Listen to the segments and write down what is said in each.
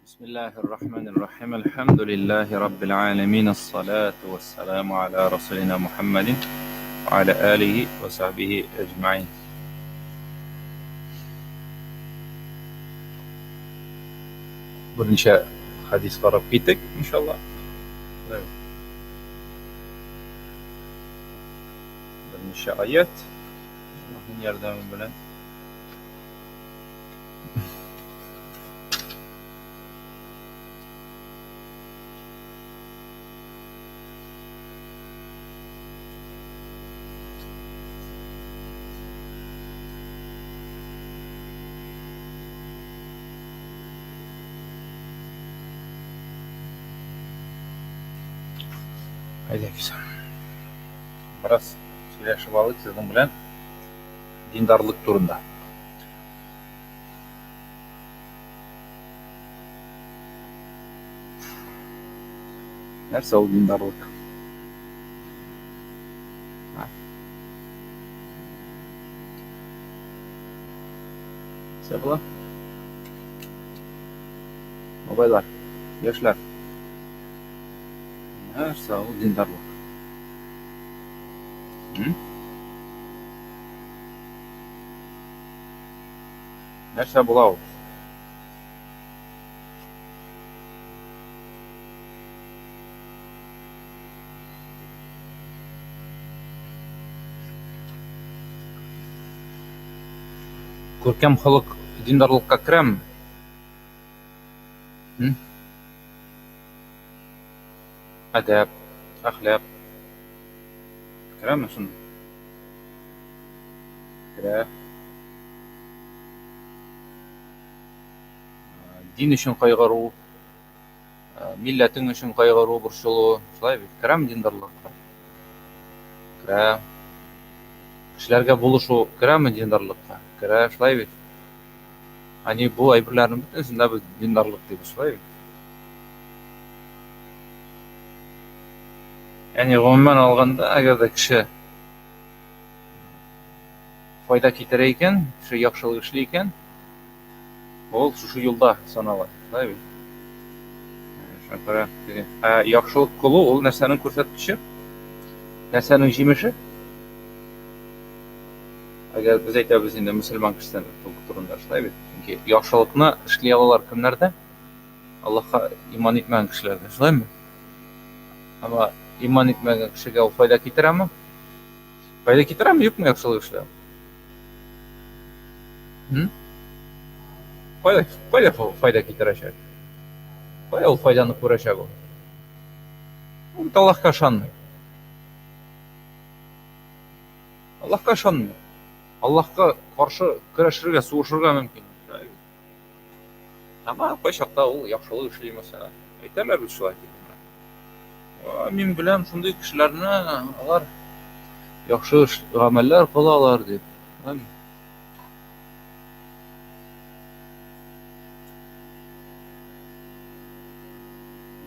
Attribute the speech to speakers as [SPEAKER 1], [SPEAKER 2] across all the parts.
[SPEAKER 1] بسم الله الرحمن الرحيم الحمد لله رب العالمين الصلاة والسلام على رسولنا محمد وعلى آله وصحبه أجمعين. Birinci hadis qarab ketdik inşallah. Birinci ayet. Allah'ın yardımı bilen. Haydi güzel. Biraz söyleşip aldık sizin bilen dindarlık turunda. Nerse o dindarlık? Sebla? Babaylar, yaşlar. Nerse o dindarlık? Nerse bula o? Көркем хылык динарлыкка кіремби? Әдәп, әхлак кіремби шунда? Кіре. Дин үшін кайгыруу, милләтең үшін кайгыруу бурчулуу, шулай бит? Кіремби диндарлыкка? Кіре. Кишилерге булушуу кіремби диндарлыкка? Кіре, шулай бит? Ани бул айбырлардын бүтүнсүндө биз диндарлык дейбиз, шулай бит? Yani gomman alganda agarda kishi foyda keltirar ekan, shu yaxshilik ishlar ekan, ol shu yo'lda sanaladi, shunday bit? Shunga ko'ra, yaxshilik qiluu ol narsaning ko'rsatkichi, narsaning jemishi. Agar biz aytamiz endi musulmon kishilar turunda, shunday bit? Chunki yaxshilikni ishlay olalar kimlarda? Allohga iymon etmagan kishilarda, shundaymi? Ammo iymon etmagan kishiga u foyda keltiradimi? Foyda keltiradimi, yo'qmi yaxshilik ishlar? Foyda keltirashadi. Qo'ya ul foydani ko'rashadi. U Allohga ishonmaydi. Allohga ishonmaydi. Allohga qarshi kurashirga, sug'ishirga mumkin. Ammo qo'shaqda u yaxshilik ishlaydi masalan. Aytarlar biz shular. Men bilan shunday kishilarni ular yaxshi amallar qilalar deb.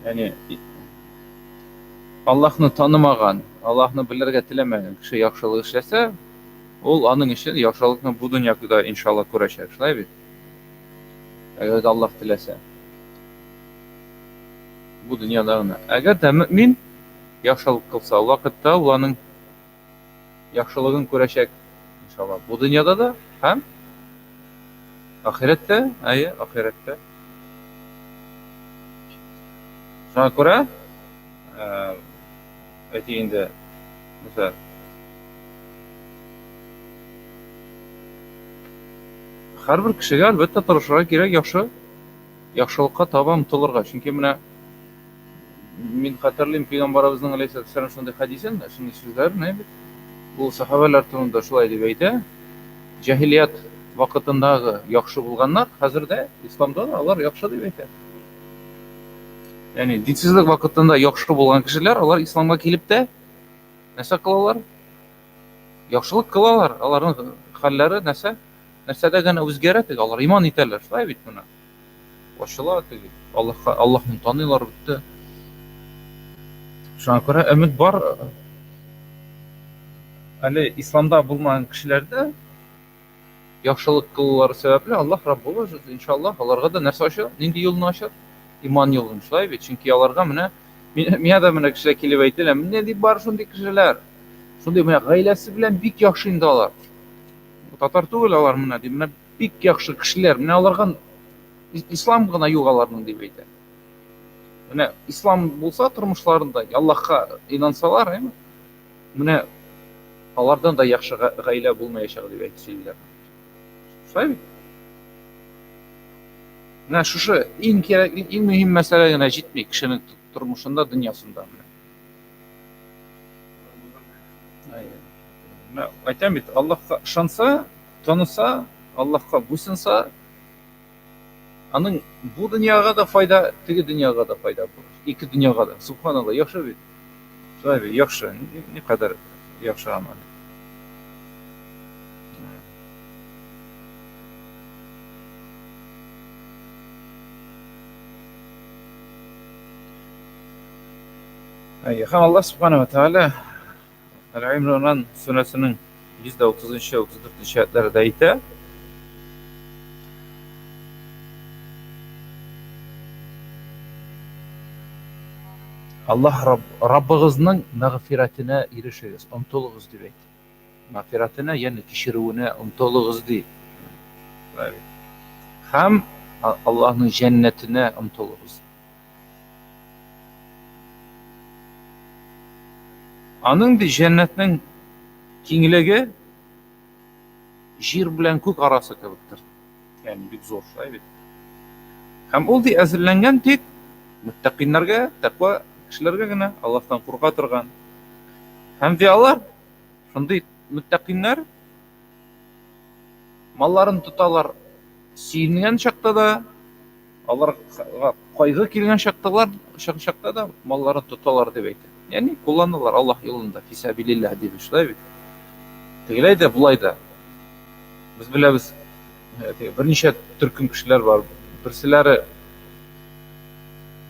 [SPEAKER 1] Yani Allah'ını tanımagan, Allah'ını bilirge tilemagan kishi yaxshilik ishlasa, ol aning uchun yaxshilikni bu dunyoda inshaalloh ko'rashar, shunday bit? Agar Alloh tilasa. Bu dunyoda agarda mu'min yaxshilik qilsa, u vaqtda ularning yaxshiligini ko'rashak inshaalloh. Bu dunyoda da ham oxiratda, oxiratda. Shunga ko'ra, aytganda misol har bir kishiga albatta tirishlari kerak yaxshilikqa toba umtilirga. Chunki mana men xatarlayman Payg'ambarimizning alayhissalatu vassalam shunday hadisida, shunday so'zlar nima? Bu sahobalar turida shulay deb aytadi. Jahiliyat vaqtidagi yaxshi bo'lganlar hozirda islomda ular yaxshi deb aytadi. Yani dinsizlik vaqtida yaxshi bo'lgan kishilar ular islomga kelibdi, narsa qilalar? Yaxshilik qilalar. Ularning hallari narsadagina o'zgaradi. Ular iymon etadilar, shunday bit buni. Boshqalar Allohni taniylar bitdi. Shunga ko'ra umid bor. Hali islomda bo'lmagan kishilarda yaxshilik qilulari sababli Alloh Rabbul inshaalloh ularga da narsa ochadi, nindi yo'lni ochadi. иман юлын, шулай бит? Чөнки аларга менә миңа да менә кешеләр килеп әйтәләр, менә дип бар шундый кешеләр. Шундый менә гаиләсе белән бик яхшы инде алар. Татар түгел алар менә дип, менә бик яхшы кешеләр. Менә аларга ислам гына юк аларның дип әйтә. Менә ислам булса тормышларында, Аллаһка инансалар, менә алардан да яхшы гаилә булмаячак дип әйтәләр. Шулай бит? Менә шушы иң кирәк, иң мөһим мәсьәлә генә җитми кешенең тормышында, дөньясында. Менә әйтәм бит, Аллаһка ышанса, таныса, Аллаһка буйсынса, аның бу дөньяга да файда, теге дөньяга да файда булыр. Ике дөньяга да. Субханалла, яхшы бит. Шулай бит, яхшы. Никадәр яхшы амал. Һәм Аллаһ Субханаһу ва Тааля Әл-Имран сүрәсенең 130-34 аятьләрендә әйтә: Аллаһ Раббыгызның мәгъфиратына ирешегез, омтылыгыз дип әйтә. Мәгъфиратына, ягъни кичерүенә омтылыгыз ди. Һәм Аллаһның җәннәтенә омтылыгыз. Аның ди җәннәтнең киңлеге җир белән күк арасы кебектер. Ягъни бик зур, шулай бит. Һәм ул ди әзерләнгән тик муттақиннарга, тақва кешеләргә генә, Аллаһтан курка торган. Һәм ди алар, шундый муттақиннар, малларын тоталар сөйнгән чакта да, аларга кайгы килгән чакта да малларын тоталар дип әйтә. Ягъни кулланалар Аллаһ юлында, фисабилиллаһ дип, шулай бит. Тегеләй дә, булай да. Без беләбез, берничә төркем кешеләр бар. Берселәре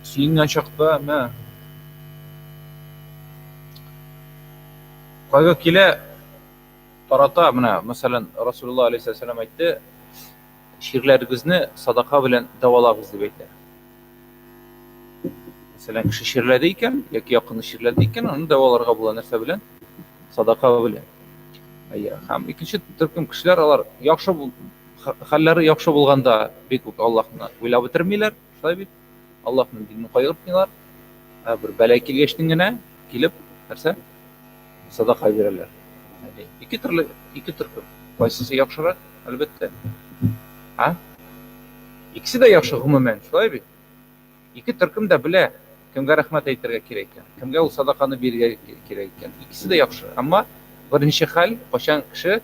[SPEAKER 1] сөйнгән чакта, кайгы килә, тарата, менә, мәсәлән, Расулуллаһ алейһиссәлам әйтте, ширләрегезне садака белән давалагыз дип әйтә. Мәсәлән, кеше ширләде икән, яки якыны ширләде икән, аны даваларга була нәрсә белән? Садака белән. Һәм икенче төркем кешеләр, алар яхшы хәлләре яхшы булганда бик үк Аллаһны уйлап бетермиләр, шулай бит? Аллаһның динен кайгыртмыйлар. Бер бәла килгәчтен генә килеп, нәрсә? Садака бирәләр. Ике төркем. Кайсысы яхшырак? Әлбәттә. Икесе дә яхшы гомумән, шулай бит? Ике төркем дә белә, кемгә рәхмәт әйтергә кирәк икән, кемгә ул садаканы бирергә кирәк икән. Икесе дә яхшы. Әмма беренче хәл, кайчан кеше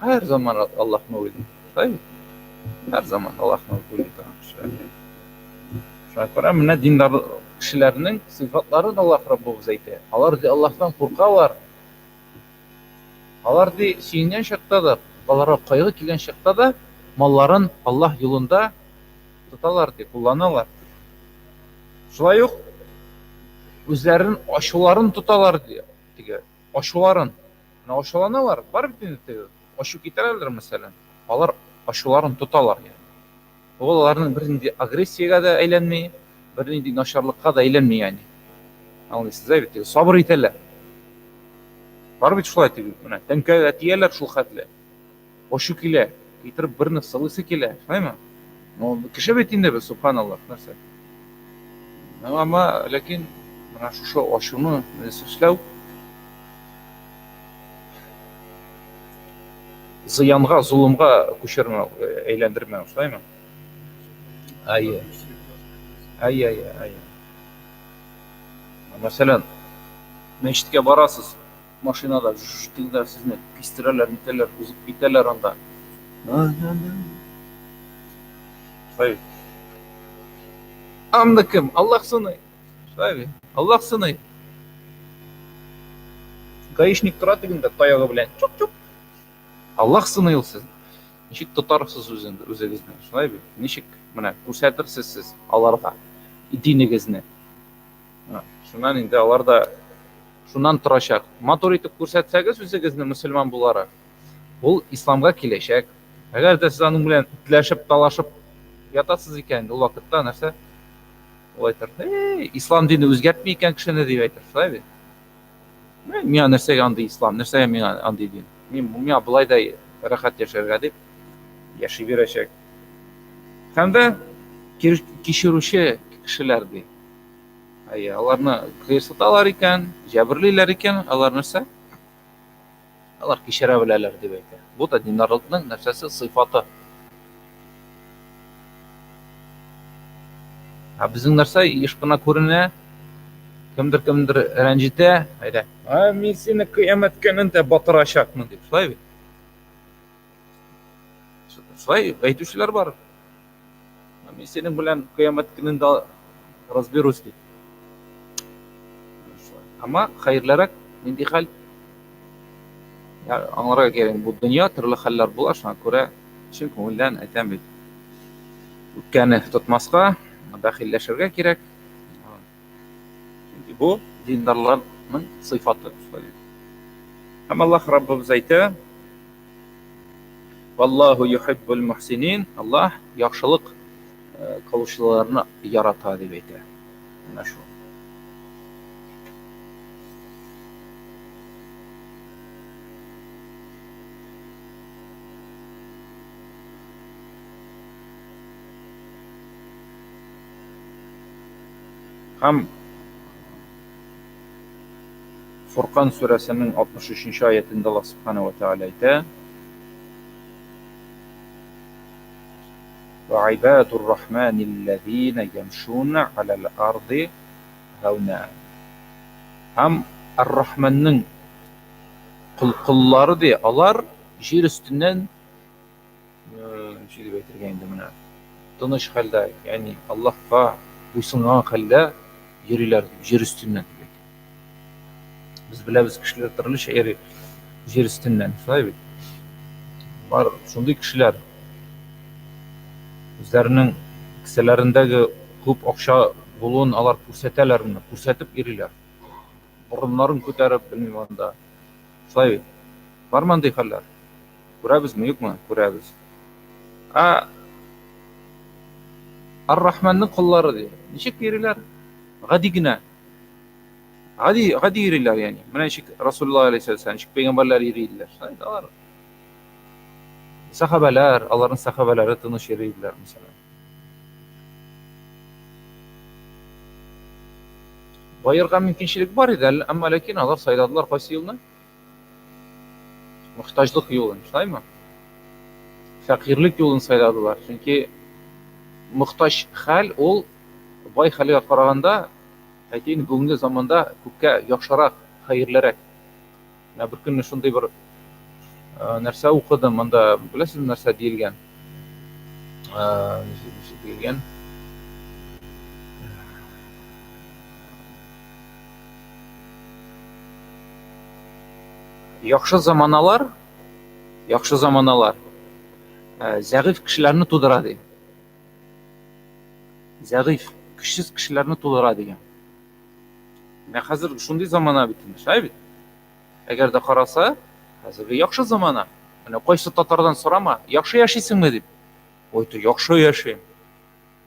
[SPEAKER 1] һәр заман Аллаһны уйлый. Шулай бит? Һәр заман Аллаһны уйлый торган кешеләр. Шуңа күрә менә диндар кешеләрнең сыйфатларын Аллаһ Раббыбыз әйтә. Алар ди Аллаһтан куркалар. Алар ди сөйгән чакта да, аларга кайгы килгән чакта да малларын Аллаһ юлында тоталар ди, кулланалар. Шулай ук үзләрен ачуларын тоталар ди. Теге ачуларын. Менә ачуланалар, бар бит инде. Ачу китерәләр мәсәлән. Алар ачуларын тоталар. Ул аларның бер нинди агрессиягә дә әйләнми, бер нинди начарлыкка да әйләнми, ягъни. Аңлыйсыз бит? Сабыр итәләр. Бар бит шулай теге. Менә тәнкәгә тияләр шул хәтле. Ачу килә, китереп берне сылыйсы килә, шулаймы? Кеше бит инде без, субханаллаһ, нәрсә? Әмма ләкин менә шушы ачуны эшләү зыянга, зулымга күчермәү, әйләндермәү, шулаймы? Әйе. Мәсәлән, мәчеткә барасыз, машинада тегендә сезне кистерәләр, нитәләр, узып китәләр анда. Шулай. Анда кем? Аллаһ сыный. Шулай. Аллаһ сыный. Гаишник тора тегендә таягы белән. Чук-чук. Аллаһ сыный ул сез. Ничек тотарсыз үзегезне? Шулай бит. Ничек менә күрсәтерсез сез аларга динегезне? Шуннан инде алар да шуннан торачак. Матур итеп күрсәтсәгез үзегезне мөселман буларак, ул исламга киләчәк. Әгәр дә сез аның белән итләшеп, талашып ятасыз икән, ул вакытта нәрсә? Ул әйтер: ислам дине үзгәртми икән кешене дип әйтер, шулай бит. Миңа нәрсәгә андый ислам, нәрсәгә миңа андый дин? Миңа болай да рәхәт яшәргә дип яши бирәчәк. Һәм дә кичерүче кешеләр ди. Аларны кыерсыталар икән, җәберлиләр икән, алар нәрсә? Алар кичерә беләләр дип әйтә. Бу да динарлыкның нәрсәсе, сыйфаты. Безнең нәрсә еш кына күренә, кемдер рәнҗетә, әйтә: "Мин сине кыямәт көнендә батырачакмын" дип, шулай бит. Шулай әйтүчеләр бар. Мин синең белән кыямәт көнендә разберусь дип. Ама хәерлерәк нинди хәл? Аңларга кирәк, бу дөнья төрле хәлләр була, шуңа күрә чын күңелдән әйтәм бит. Үткәне тотмаска, бәхилләшергә кирәк. Чөнки бу диндарларның сыйфаты. Һәм Аллаһ Раббыбыз әйтә: "Валлаһу юхиббул мухсинин", Аллаһ яхшылык кылучыларны ярата дип әйтә. Менә шу. Һәм Фуркан сүрәсенең 63-нче аятында Аллаһ Субханаһу ва Тааля әйтә: "Ва ибадур рахманиллазина ямшуна алал арди хауна". Һәм Ар-Рахманның куллары ди, алар җир өстеннән дип әйтергә инде менә. Тыныч хәлдә, ягъни Аллаһка буйсынган хәлдә йөриләр җир өстеннән. Без беләбез, кешеләр төрлечә йөри җир өстеннән, шулай бит. Бар шундый кешеләр үзләренең кесәләрендәге күп акча булуын алар күрсәтәләр, моны күрсәтеп йөриләр. Борыннарын күтәреп, белмим анда. Шулай бит. Бармы андый хәлләр? Күрәбезме, юкмы? Күрәбез. Ар-Рахманның куллары ди. Ничек йөриләр? Гади генә. Гади йөриләр, ягъни. Менә ничек Расулуллаһ алейһиссәләм, ничек пәйгамбәрләр йөриләр. Шулай да алар. Сахабалар, аларның сахабалары тыныч йөриләр, мисалан. Байырга мөмкинчелек бар иде, әмма ләкин алар сайладылар кайсы юлны? Мохтаҗлык юлын, шулаймы? Фәкыйрлек юлын сайладылар. Чөнки мохтаҗ хәл ул бай хәлгә караганда, әйтәйин, бүгенге заманда күпкә яхшырак, хәерлерәк. Менә бер көнне шундый бер нәрсә укыдым, монда беләсезме нәрсә диелгән? Диелгән. Яхшы заманалар зәгыйфь кешеләрне тудыра ди. Зәгыйфь, көчсез кешеләрне тудыра дигән. Менә хәзер шундый замана бит, шулай бит. Әгәр дә караса, хәзерге яхшы замана. Менә кайсы татардан сорама, яхшы яшисеңме дип. Ой, яхшы яшим.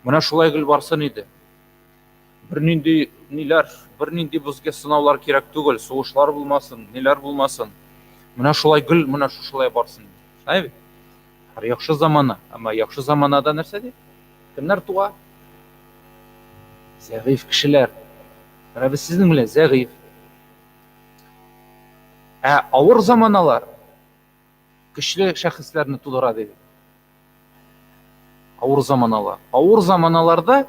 [SPEAKER 1] Менә шулай гел барсын иде. Бернинди безгә сынаулар кирәк түгел, сугышлар булмасын, ниләр булмасын. Менә шулай гел, менә шулай барсын. Шулай бит. Яхшы замана, әмма яхшы заманада нәрсә ди? Кемнәр туа? Зәгыйфь кешеләр. Менә без сезнең белән зәгыйфь. Авыр заманалар көчле шәхесләрне тудыра ди. Авыр заманаларда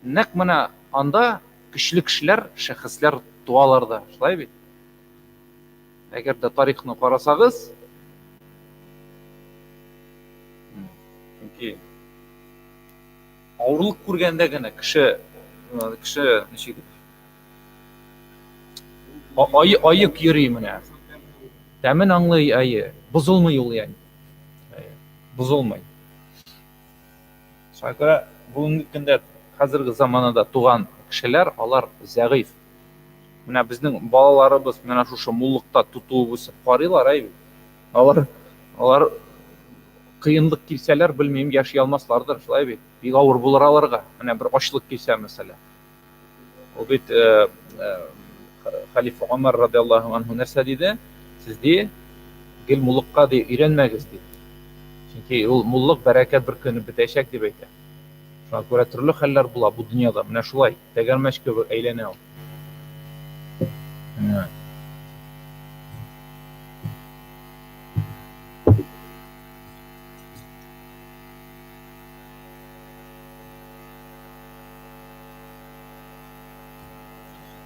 [SPEAKER 1] нәкъ менә анда көчле кешеләр, шәхесләр туалар да, шулай бит. Әгәр дә тарихны карасагыз, чөнки авырлык күргәндә генә кеше ничек айык йөри менә. Тәмен аңлый, бозылмый ул, ягъни. Бозылмый. Шуңа күрә бүгенге көндә хәзерге заманада туган кешеләр, алар зәгыйфь. Менә безнең балаларыбыз менә шушы муллыкта тутуып үсеп карыйлар, бит. Алар қиындық келселер, білмеймін, яшай алмаслардыр, шулай бит. Бик ауыр булыр аларга. Менә бер ачлык келсә, мәсәлән. Ул бит халифа Умар радиллаһу анһу нәрсә диде? Сездә гел муллыкка ди өйрәнмәгез ди. Чөнки ул муллык бәрәкәт бер көнне бетәчәк дип әйтә. Шуңа күрә төрле хәлләр була бу дөньяда. Менә шулай тәгәрмәч кебек әйләнә ул.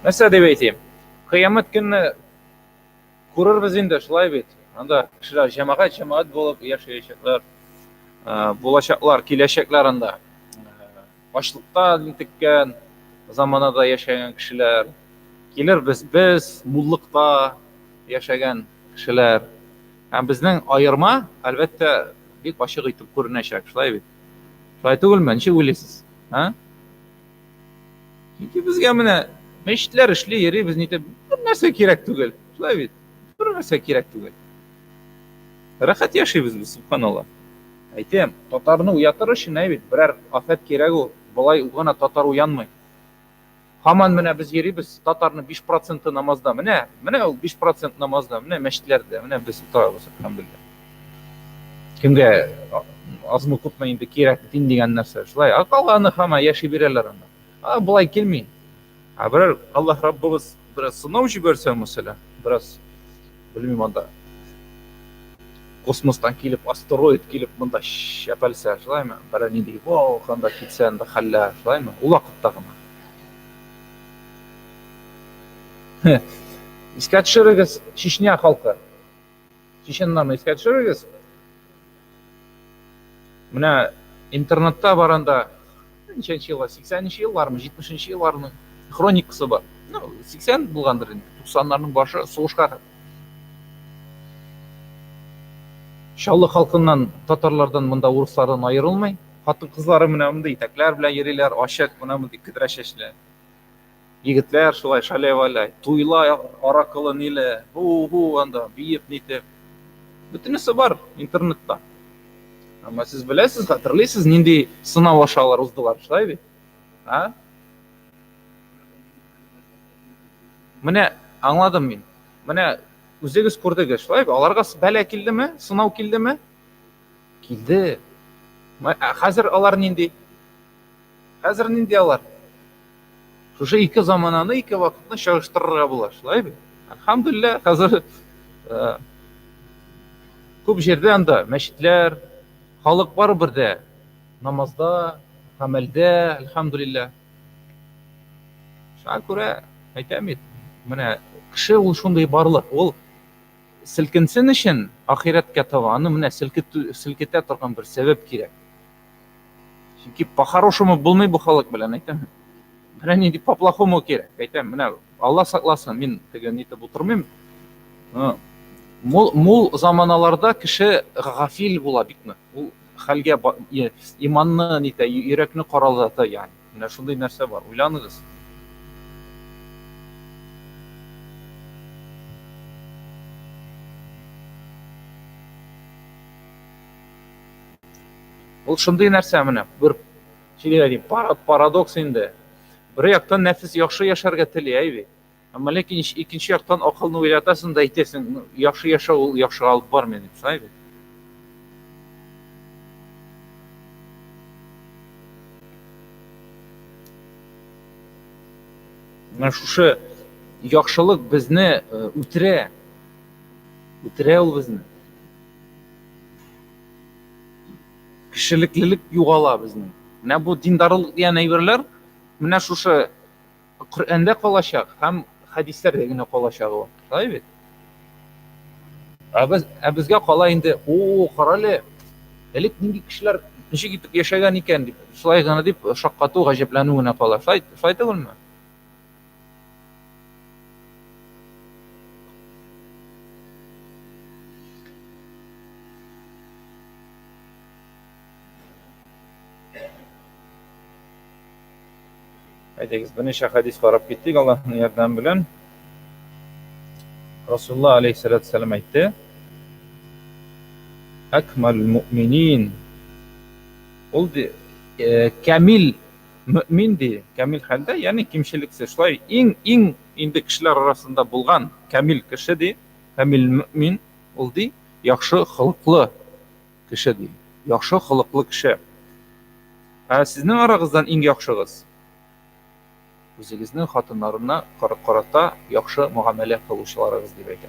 [SPEAKER 1] Нәрсә дип әйтим? Кыямәт көнне күрербез инде, шулай бит. Анда кешеләр җәмәгать булып яшәячәкләр, булачаклар, киләчәкләр анда. Ачлыкта интеккән заманада яшәгән кешеләр, килербез без муллыкта яшәгән кешеләр. Һәм безнең аерма, әлбәттә, бик ачык итеп күренәчәк, шулай бит. Шулай түгелме? Ничек уйлыйсыз? Чөнки безгә менә мәчетләр эшли, йөрибез, нитеп, бер нәрсә кирәк түгел, шулай бит. Бер нәрсә кирәк түгел. Рәхәт яшибез без, субханалла. Әйтәм, татарны уятыр өчен бит берәр афәт кирәк ул. Болай гына татар уянмый. Һаман менә без йөрибез, татарны 5% намазда. Менә ул 5% намазда, менә мәчетләрдә, менә без утырабыз, әлхәмдүлилләх. Кемгә азмы күпме инде кирәк дин дигән нәрсә, шулай. Калганы һаман яши бирәләр анда. Болай килми. Берәр Аллаһ Раббыбыз берәр сынау җибәрсә, мәсәлән, бераз белмим анда космостан килеп, астероид килеп, монда шәпәлсә, шулаймы? Берәр нинди, анда китсә, анда хәлләр, шулаймы? Ул вакытта гына. Искә төшерегез Чечня халкы. Чеченнарны искә төшерегез. Менә интернетта баранда, ничәнче еллар, 80нче еллармы, 70нче елларның хроникасы бар. 80 булгандыр инде. 90ларның башы сугышка. Шаллы халкыннан, татарлардан монда урыслардан айырылмай, хатын-кызлары менә монда итәкләр белән йөриләр, ачык менә монда кидерә чәчләр. Егетләр шулай шалай-валай, туйлар, аракылы ниле, анда биеп нитеп. Бөтенесе бар интернетта. Әмма сез беләсез, хәтерлисез, нинди сынау ашалар уздылар, шулай бит? Менә аңладым мин. Менә үзегез күрдегез, шулай бит? Аларга бәла килдеме? Сынау килдеме? Килде. Хәзер алар нинди? Хәзер нинди алар? Шушы ике замананы, ике вакытны чагыштырырга була, шулай бит? Әлхәмдүлилләх, хәзер күп җирдә анда мәчетләр, халык бар бердә, намазда, гамәлдә, әлхәмдүлилләх. Шуңа күрә әйтәм бит, менә кеше ул шундый барлык, ул селкенсен өчен ахирәткә таба, аны менә селкетә торган бер сәбәп кирәк. Чөнки по-хорошему булмый бу халык белән, әйтәм. Менә нинди по-плохому кирәк, әйтәм. Менә Алла сакласын, мин тегән нитеп утырмыйм. Мул заманаларда кеше гафил була бикме. Ул хәлгә иманны нитә, йөрәкне каралата, ягъни. Менә шундый нәрсә бар. Уйланыгыз. Ул шундый нәрсә менә, бер парадокс инде. Бер яктан нәфес яхшы яшәргә тели, бит. Әмма ләкин икенче яктан акылны уйлатасың да әйтәсең, яхшы яшәү ул яхшы алып бармый дип, шулай бит. Менә шушы яхшылык безне үтерә. Үтерә ул безне. Кешелеклелек югала безнең. Менә бу диндарлык дигән әйберләр менә шушы Коръәндә калачак һәм хәдисләрдә генә калачак ул. Шулай бит? Безгә кала инде, карале, элек нинди кешеләр ничек итеп яшәгән икән дип, шулай гына дип шаккату, гаҗәпләнү генә кала. Шулай түгелме? Әйдәгез, берничә хәдис карап киттек Аллаһның ярдәме белән. Расулулла алейһиссалату вассалам әйтте: Акмал муминин. Ул камил мөмин ди, камил хәлдә, ягъни кимчелексез. Шулай иң инде кешеләр арасында булган камил кеше ди, камил мөмин ул ди, яхшы холыклы кеше ди. Яхшы холыклы кеше. Сезнең арагыздан иң яхшыгыз үзегезнең хатыннарына карата яхшы муамәлә кылучыларыгыз дип әйтә.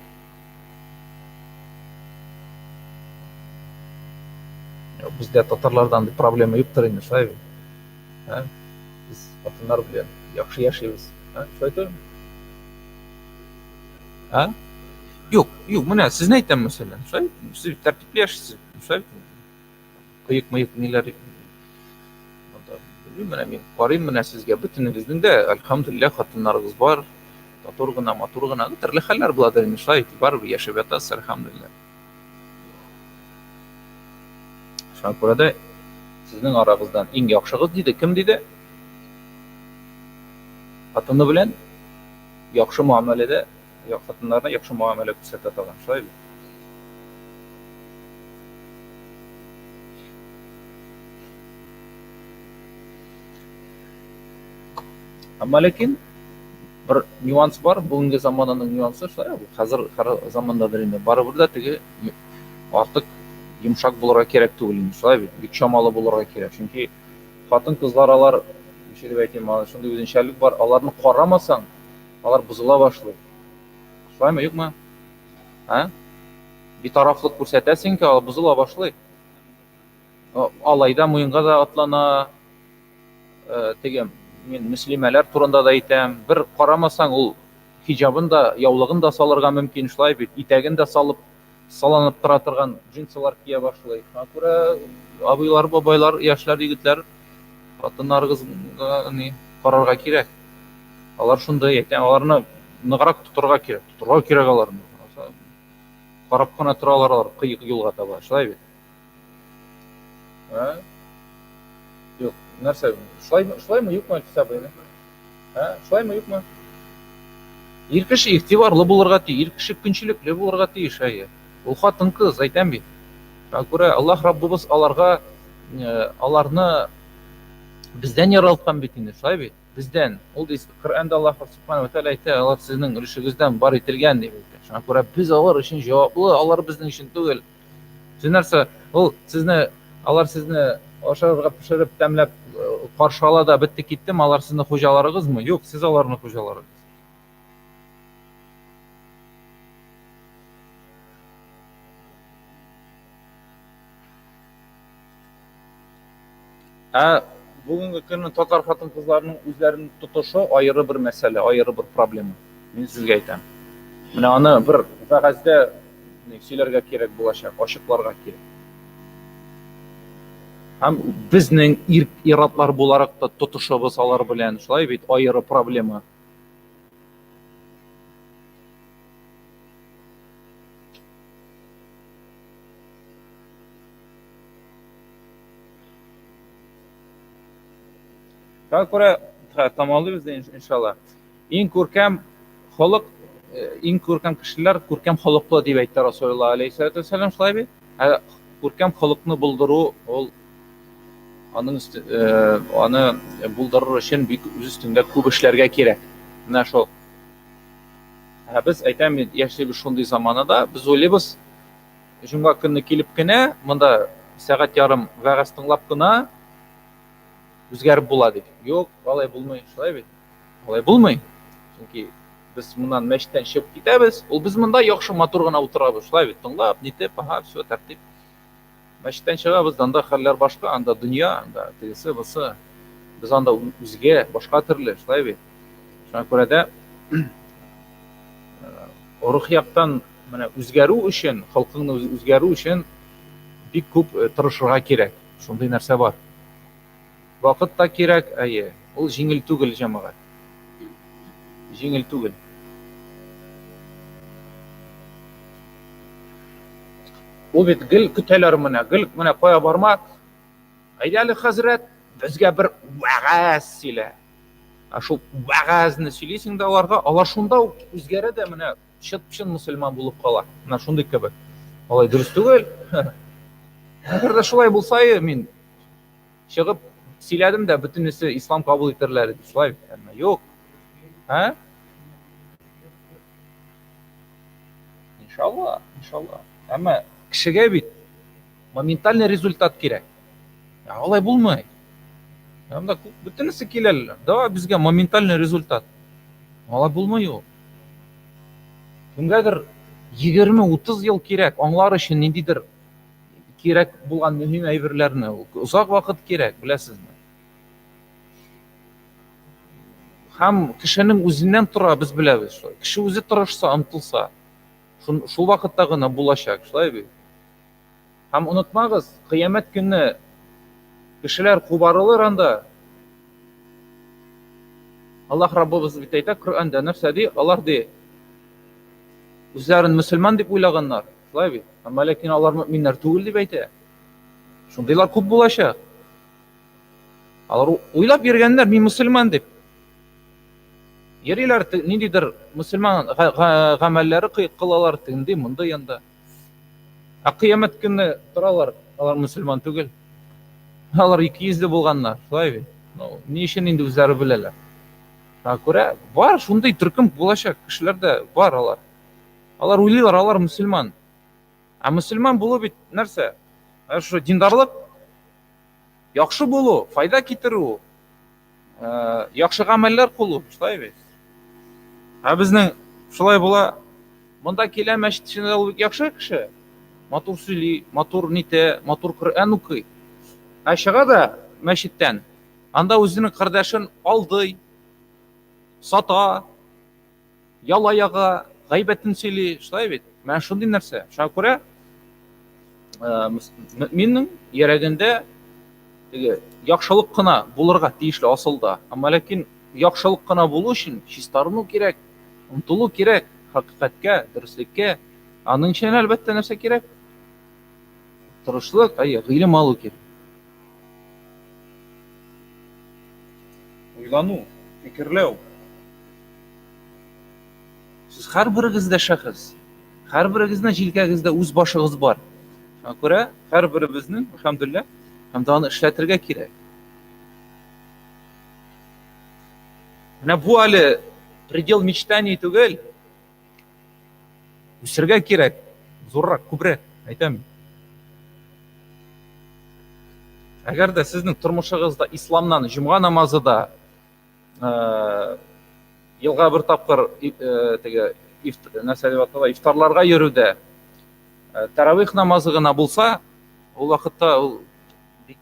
[SPEAKER 1] Бездә татарлардан проблема юктыр инде, шулай бит. Biz хатыннар белән яхшы яшибез. Шулай түгел? Юк, менә сезне әйтәм мәсәлән. Шулай, сез тәртипле яшисез. Шулай. Кыек-мыек ниләр. Менә мин карыйм, менә сезгә бөтенегезнең дә әлхәмдүлилләх хатыннарыгыз бар. Татур гына, матур гына, төрле хәлләр буладыр инде. Шулай, барыбер яшәп ятасыз, әлхәмдүлилләх. Шуңа күрә дә сезнең арагыздан иң яхшыгыз диде. Кем диде? Хатыны белән яхшы муамәләдә, хатыннарына яхшы муамәлә күрсәтә торган. Шулай бит. Әмма ләкин бер нюанс бар, бүгенге замананың нюансы шулай. Хәзер замандадыр инде. Барыбер дә теге артык йомшак булырга кирәк түгел инде. Шулай бит. Бик чамалы булырга кирәк. Чөнки хатын-кызлар алар, дип әйтим, шундый үзенчәлек бар. Аларны карамасаң, алар бузыла башлый. Шулаймы, юкмы? Битарафлык күрсәтәсең ки, алар бузыла башлый. Алайда муенга да атлана. Теге мен мөслимәләр турында да әйтәм. Бер карамасаң, ул хиҗабын да, яулыгын да салырга мөмкин, шулай бит. Итәген дә салып, саланып тора торган джинсылар кия башлый. Шуңа күрә абыйлар, бабайлар, яшьләр, егетләр хатыннарыгызга карарга кирәк. Алар шундый әйтәм, аларны ныграк тотырга кирәк. Тотырга кирәк аларны. Карап кына торалар алар кыек юлга таба. Шулай бит. Юк, нәрсә? Шулаймы, юкмы хисабы? Шулаймы, юкмы? Ир кеше игътибарлы булырга тиеш, ир кеше көнчелекле булырга тиеш. Ул хатын-кыз, әйтәм бит. Шуңа күрә Аллаһ Раббыбыз аларга аларны бездән яралткан бит инде, шулай бит. Бездән. Ул Коръәндә Аллаһ Субханаһу ва Тааля әйтә, алар сезнең өлешегездән бар ителгән дип әйтә. Шуңа күрә без алар өчен җаваплы, алар безнең өчен түгел. Сез нәрсә? Ул алар сезне ашарга пешереп, тәмләп каршы ала да бетте киттеме, алар сезнең хуҗаларыгызмы? Юк, сез аларның хуҗаларыгыз. Бүгенге көннең татар хатын-кызларының үзләренең тотышы аеры бер мәсьәлә, аеры бер проблема. Мин сезгә әйтәм. Менә аны бер вәгазьдә сөйләргә кирәк булачак, ачыкларга кирәк. Һәм безнең ир-атлар буларак та тотышыбыз алар белән, шулай бит, аеры проблема. Шуңа күрә тамамлыйбыз иншалла. Иң күркәм халык, иң күркәм кешеләр күркәм халыклы дип әйтте Расулуллаһ алейһиссалату вассалам, шулай бит. Күркәм халыкны булдыру, ул аны булдырыр өчен бик үз өстендә күп эшләргә кирәк. Менә шул. Без әйтәм, яшибез шундый заманада, без уйлыйбыз, җомга көнне килеп кенә, монда сәгать ярым вәгазь тыңлап кына үзгәреп була дип. Юк, алай булмый, шулай бит. Алай булмый. Чөнки без моннан мәчеттән чыгып китәбез, ул без монда яхшы матур гына утырабыз, шулай бит. Тыңлап, нитеп, все тәртип. Мәчеттән чыгабыз, анда хәлләр башка, анда дөнья, анда тегесе, бусы. Без анда үзгә, башка төрле, шулай бит. Шуңа күрә дә рух яктан менә үзгәрү өчен, халкыңны үзгәрү өчен бик күп тырышырга кирәк. Шундый нәрсә бар. Вакыт та кирәк, ул җиңел түгел, җәмәгать. Җиңел түгел. Ул бит гел көтәләр менә кая барма. Әйдә әле хәзрәт, безгә бер вәгазь сөйлә. Шул вәгазьне сөйлисең дә аларга, алар шунда ук үзгәрә дә менә чын мөселман булып кала. Менә шундый кебек. Алай дөрес түгел. Әгәр дә шулай булса, мин чыгып сөйләдем дә бөтенесе ислам кабул итерләр иде. Шулай бит? Әмма юк. Ә? Иншалла, иншалла. Әмма кешегә бит моментальный результат кирәк. Алай булмай. Анда бөтенесе киләләр. Давай безгә моментальный результат. Алай булмый ул. Кемгәдер 20-30 ел кирәк, аңлар өчен ниндидер кирәк булган мөһим әйберләрне, узак вакыт кирәк, беләсезме? Һәм кешенең үзеннән тора, без беләбез шулай. Кеше үзе тырышса, омтылса, шул вакытта гына булачак, шулай бит? Һәм онытмагыз, кыямәт көнне кешеләр кубарылыр анда. Аллаһ Раббыбыз бит әйтә Коръәндә, нәрсә ди? Алар ди, үзләрен мөселман дип уйлаганнар, шулай бит? Әмма ләкин алар мөэминнәр түгел дип әйтә. Шундыйлар күп булачак. Алар уйлап йөргәннәр, мин мөселман дип. Йөриләр ниндидер мөселман гамәлләре кылалар тегенди, монда янда. Ә кыямәт көнне торалар, алар мөселман түгел. Алар ике йөзле булганнар, шулай бит? Ни өчен инде үзләре беләләр? Шуңа күрә бар шундый төркем булачак, кешеләрдә бар алар. Алар уйлыйлар, алар мөселман. Ә мөселман булу бит нәрсә? Шу диндарлык, яхшы булу, файда китерү, яхшы гамәлләр кылу, шулай бит? Ә безнең шулай була. Монда килә мәчет эчендә ул бик яхшы кеше. Матур сөйли, матур нитә, матур Коръән укый. Ә чыга да мәчеттән, анда үзенең кардәшен алдый, сата, ялаяга, гайбәтен сөйли, шулай бит? Менә шундый нәрсә. Шуңа күрә мөэминнең йөрәгендә теге яхшылык кына булырга тиешле асылда. Әмма ләкин яхшылык кына булу өчен чистарыну кирәк, омтылу кирәк хакыйкатькә, дөреслеккә. Аның өчен әлбәттә нәрсә кирәк? Тырышлык, гыйлем алу кирәк. Уйлану, фикерләү. Сез һәрберегездә шәхес, һәрберегезнең җилкәгездә үз башыгыз бар. Шуңа күрә һәрберебезнең, әлхәмдүлилләһ, һәм дә аны эшләтергә кирәк. Менә бу әле предел мечтаний түгел. Үсәргә кирәк, зуррак, күбрәк, әйтәм. Әгәр дә сезнең тормышыгызда исламнан җомга намазы да елга бер тапкыр теге нәрсә дип атала, ифтарларга йөрүдә таравих намазы гына булса, ул вакытта ул бик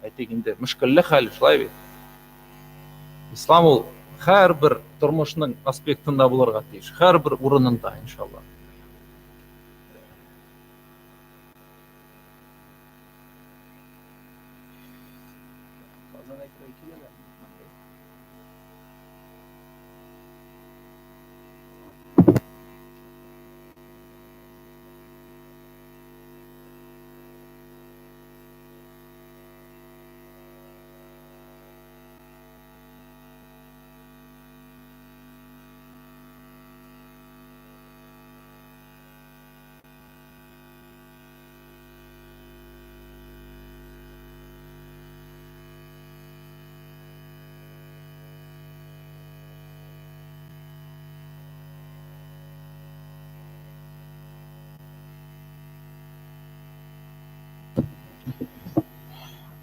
[SPEAKER 1] әйтик инде мөшкилле хәл, шулай бит? Ислам ул һәрбер тормышның аспектында булырга тиеш, һәрбер урынында, иншалла.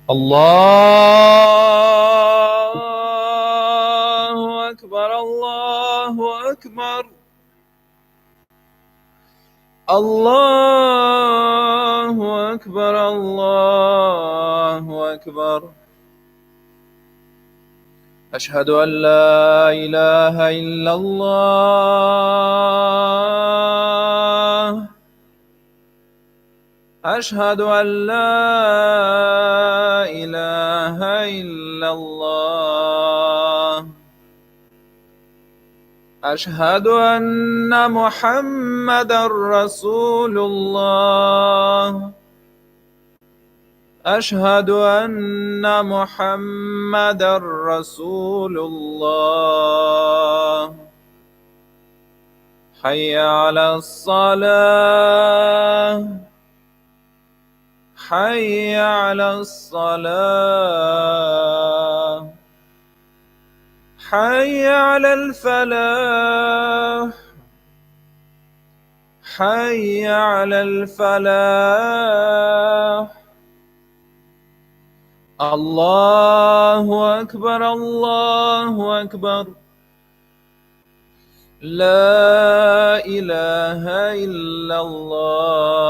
[SPEAKER 1] Allahu Ekber, Allahu Ekber. Allahu Ekber, Allahu Ekber. Eşhedü en la ilahe illallah. أشهد أن لا إله إلا الله. أشهد أن محمدا رسول الله. أشهد أن محمدا رسول الله. حي على الصلاة. حي على الصلاة حي على الفلاح حي على الفلاح الله أكبر الله أكبر لا إله إلا الله.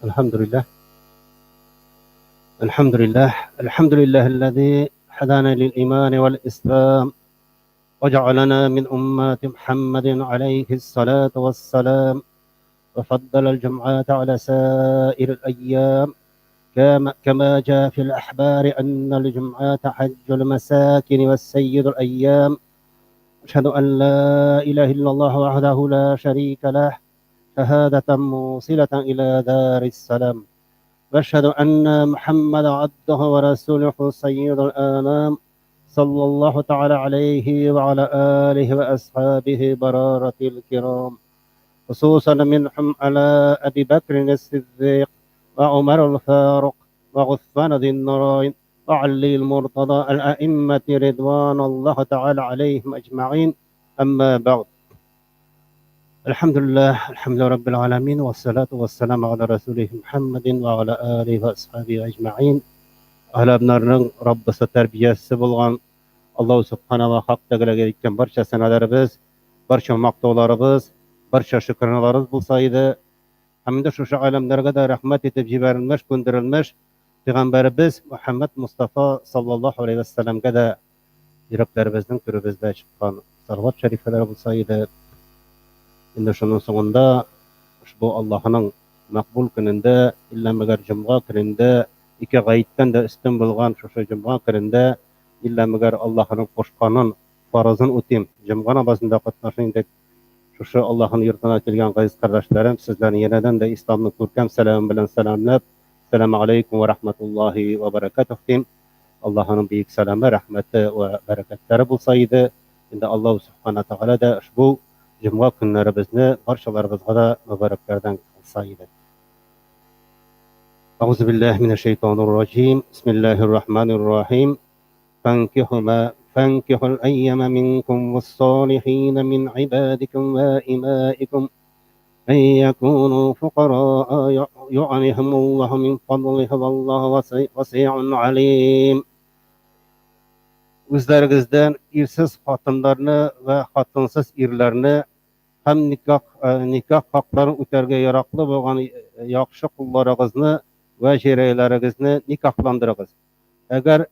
[SPEAKER 2] الحمد لله الحمد لله الحمد لله الذي هدانا للإيمان والإسلام وجعلنا من أمة محمد عليه الصلاة والسلام وفضل الجمعات على سائر الأيام كما جاء في الأحبار أن الجمعات حج المساكن والسيد الأيام أشهد أن لا إله إلا الله وحده لا شريك له شهادة موصلة إلى دار السلام وأشهد أن محمد عبده ورسوله سيد الأنام صلى الله تعالى عليه وعلى آله وأصحابه برارة الكرام خصوصا منهم على أبي بكر الصديق وعمر الفاروق وعثمان ذي النورين وعلي المرتضى الأئمة رضوان الله تعالى عليهم أجمعين أما بعد الحمد لله الحمد لله رب العالمين والصلاة والسلام على رسوله محمد وعلى آله وأصحابه أجمعين Ahlablarının Rabbisi terbiyesi bolgan Allah subhanahu ve hak teala etken barcha sanalarыбыз, barcha maqtovlarыбыз, barcha şükranlarыбыз bolsaydı, hamda şu alamlarga da rahmet etip jiberilmiş, gönderilmiş Peygamberimiz Muhammed Mustafa sallallahu aleyhi ve sellem'e de yüreklerimizden türübüzde çıkan salavat şerifeleri bolsaydı. Indi şunun sonunda bu Allah'ın makbul gününde illa megar cumğa gününde iki gayitten de üstün bulgan şu cumğa gününde illa megar Allah'ın koşkanın farazın utim cumğa namazında katnaşın dek şu Allah'ın yurtuna kelgen gaziz kardeşlerim sizlerin yeniden de İslam'ın kurkem selamı bilen selamlap selamu aleyküm ve rahmetullahi ve berekatuh diyeyim. Allah'ın büyük selamı, rahmeti ve bereketleri bulsaydı indi Allah subhanahu teala da bu Cuma günlerimizni barchalarımızga da mübareklerden kılsaydı. Euzubillahimineşşeytanirracim. Bismillahirrahmanirrahim. Fankihul eyyama minkum ve's-salihin min ibadikum ve imaikum en yekunu fuqara'a yu'anihumullahu min fadlihi vallahu vasi'un alim. Özlerinizden irsiz hatınlarını ve hatınsız irlerini hem nikah haklarını öterge yaraklı bolgan yaxşı kullarıgızny ve jereylerinizni nikahlandırıgız. Eğer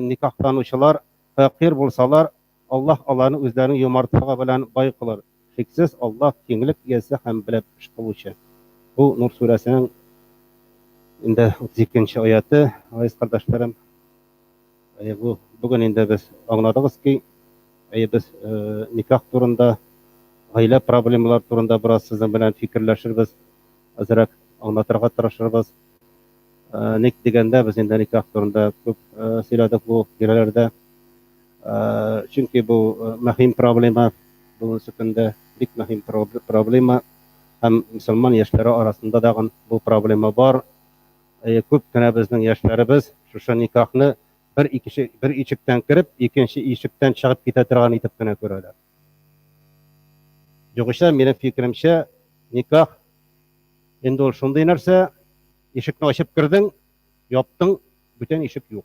[SPEAKER 2] nikahlanuşlar fakir bolsalar Allah alanı özlerinin yumartlığı bilen bay kılar. Şeksiz Allah kenglik yesi hem bilip iş kıluşu. Bu Nur suresinin inde 32. ayeti. Aziz kardeşlerim, bugün inde biz anladığız ki biz nikah turunda aile problemler turunda biraz sizin bilen fikirleşiriz. Azırak anlatırga tırışırız. Nek degende biz inde nikah turunda köp söyledik bu yerlerde. Çünkü bu mühim problema bunun üstünde bir mühim problema hem Müslüman yaşları arasında da bu problema var. Köp tane bizning yaşlarımız şu nikahni bir içikten kirip ikinci içikten çıkıp ketadirgan etip gene ko'radilar. Yoksa benim fikrimce nikah endi ol şunday narsa, eshikni ochib kirding, yopding, bütün eshik yo'q.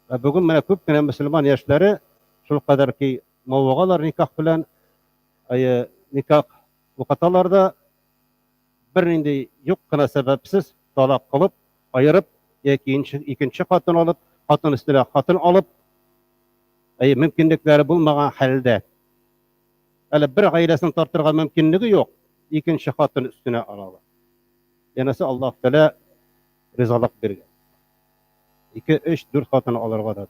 [SPEAKER 2] Va bugun mana ko'pgina musulmon yoshlari shul qadarki mavog'alar nikah bilan nikah o'qatalarda bir endi yo'qqina sababsiz taloq qilib, ayirib ikinci xotin alıp, xotin üstüne xotin alıp, mümkünlükleri bulmagan halde, hele bir ailesini tartırgan mümkünlüğü yok, ikinci xotin üstüne alalar. Yanısı Allah Teala rızalık bergen. 2, 3, 4 xotin alırga da.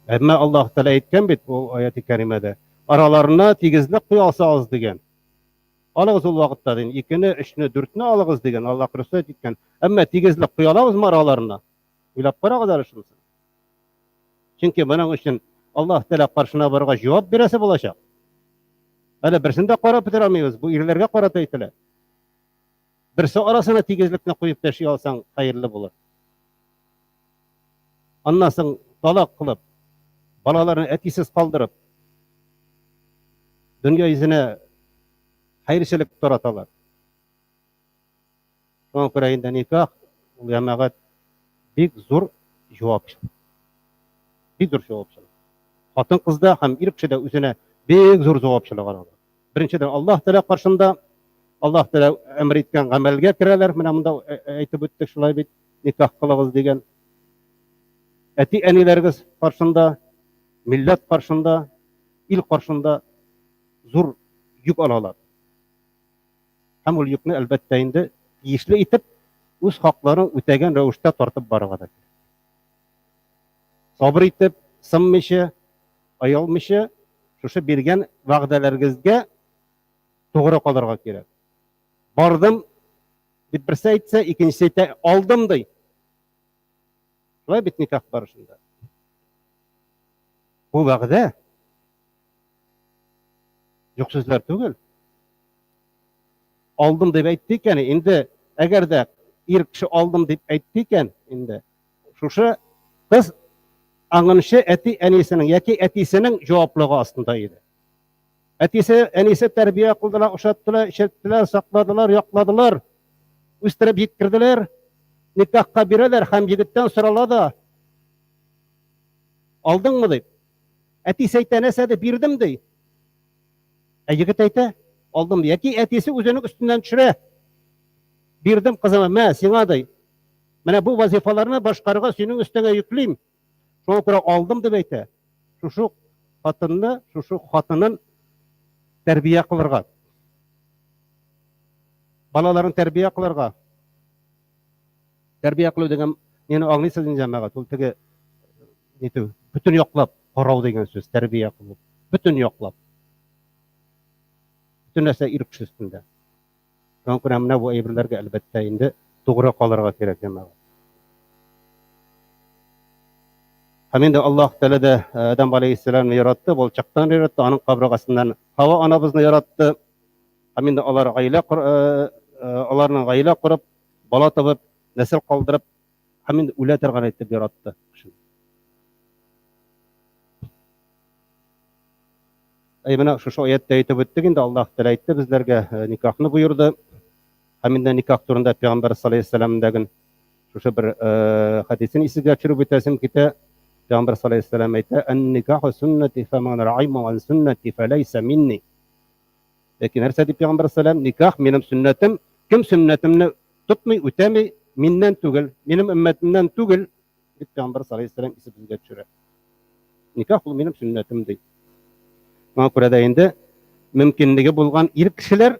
[SPEAKER 2] Ama Allah Teala aytgan bit bu ayeti kerimede, aralarına tigizlik kıyası az degen. Alığız ol vaqtda deyin, 2'ni, 3'ni, 4'ni alığız degen Allah Resulü aytgan. Ama tigizlik kıyalabız mı aralarına? Uylap qaragızlar şunsa. Çünkü bunun için Allah Teala karşına barga cevap berese bolacak. Hele birisinde qarap bitiramiz, bu irlerge qarata aytılır. Birisi arasına tigizlikni koyup taşıy alsan hayırlı bulur. Annasın talak kılıp, balalarını etisiz kaldırıp, dünya yüzüne hayırçılık toratalar. Son kurayında nikah, ulamagat bir zor cevapçılık. Bir zor cevapçılık. Hatın kızda hem ilk şeyde üzerine bir zor cevapçılık aralar. Birinчедән Аллаһ Тәала каршында Аллаһ Тәала әмер иткән гамәлгә керәләр. Менә монда әйтеп үттек шулай бит, никах кылыгыз дигән. Әти-әниләрегез каршында, милләт каршында, ил каршында зур йөк алалар. Һәм ул йөкне әлбәттә инде тиешле итеп үз хакларын үтәгән рәвештә тартып барырга да. Сабыр итеп, сынмыйча, аялмыйча, шушы биргән вәгъдәләрегезгә тугры калырга кирәк. Бардым дип берсе әйтсә, икенчесе әйтә, алдым ди. Шулай бит никах барышында. Бу вәгъдә юк сүзләр түгел. Алдым дип әйтте икән, инде әгәр дә ир кеше алдым дип әйтте икән, инде шушы кыз аңынчы әти-әнисенең яки әтисенең җаваплыгы астында иде. Әтисе, әнисе тәрбия кылдылар, ошаттылар, ишеттеләр, сакладылар, якладылар, үстереп җиткерделәр, никахка бирәләр һәм егеттән сорала да, алдыңмы дип. Әтисе әйтә, нәрсә дип бирдем ди. Егет әйтә, алдым. Яки әтисе үзенең өстеннән төшерә. Бирдем кызыма, мә, сиңа ди. Менә бу вазифаларны башкарырга синең өстеңә йөклим. Шуңа күрә алдым дип әйтә. Шушы хатынны, шушы хатынын тәрбия кылырга. Балаларын тәрбия кылырга. Тәрбия кылу дигән нене аңлыйсыз инде җәмәгать. Ул теге нитү, бүтән яклап карау дигән сүз, тәрбия кылу. Бүтән яклап. Бүтән нәрсә ир кеше өстендә. Шуңа күрә менә бу әйберләргә әлбәттә инде тугры калырга кирәк җәмәгать. Һәм инде Аллаһ Тәала да Адам алейхиссаламны яратты, бул чактан яратты, аның кабыргасыннан Хава анабызны яратты. Һәм инде алар аларның гаилә курып, бала табып, нәсел калдырып, һәм инде үлә торган итеп яратты. Менә шушы аятта әйтеп үттек инде, Аллаһ Тәала әйтте безләргә, никахны буйырды. Һәм инде никах турында Пәйгамбәр саллаллаһу алейһи вәсәлләмдән шушы бер хадисен исегә төшереп үтәсем китә. Peygamber sallallahu aleyhi ve sellem ayta en-nikahu sünneti femen ra'ayma an sünneti feleyse minni. Lakin her sedi Peygamber sallallahu aleyhi ve sellem nikah benim sünnetim. Kim sünnetimni tutmay ütemi mindən tugul, benim ümmetimden tugul. Peygamber sallallahu aleyhi ve sellem isi bizge düşürür. Nikah bu benim sünnetim deyil. Buna göre de endi mümkünlüğü bulgan ilk kişiler,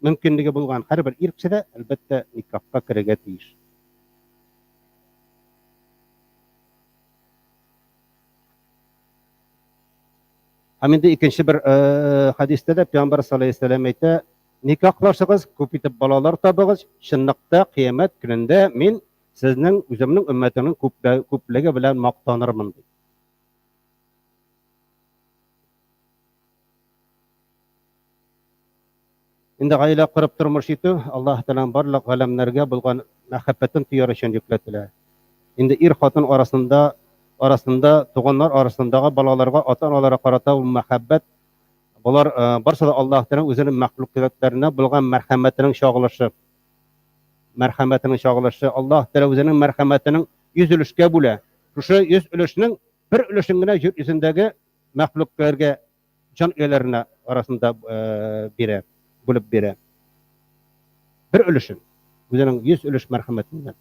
[SPEAKER 2] mümkünlüğü bulgan her bir ilk kişi de elbette nikahka kirege tiyiş. Hem indi ikinci bir hadiste de Peygamber sallallahu aleyhi ve sellem ayta, nikahlaşıgız, köp itip balalar tabıgız, şınlıkta kıyamet gününde min sizning özümning ümmetinin köpligi bilan maqtanırmın. Indi gaila qurib turmuş itu Allah Teala'nın barliq alamlarga bulgan mahabbatin tiyarışın yükletiler. Indi ir xotin arasında tuğanlar arasındağı balalarga ata-analara qarata bu mahabbat bular barsa da Allah Teala'nın özünün mahlukatlarına bulgan merhametinin şağılışı. Allah Teala özünün merhametinin 100 ülüşke bula. Şuşu 100 ülüşünün bir ülüşüngine jür yüzündeki mahluklarga can üyelerine arasında bulup bire. Bir ülüşün. Özünün 100 ülüş merhametinden.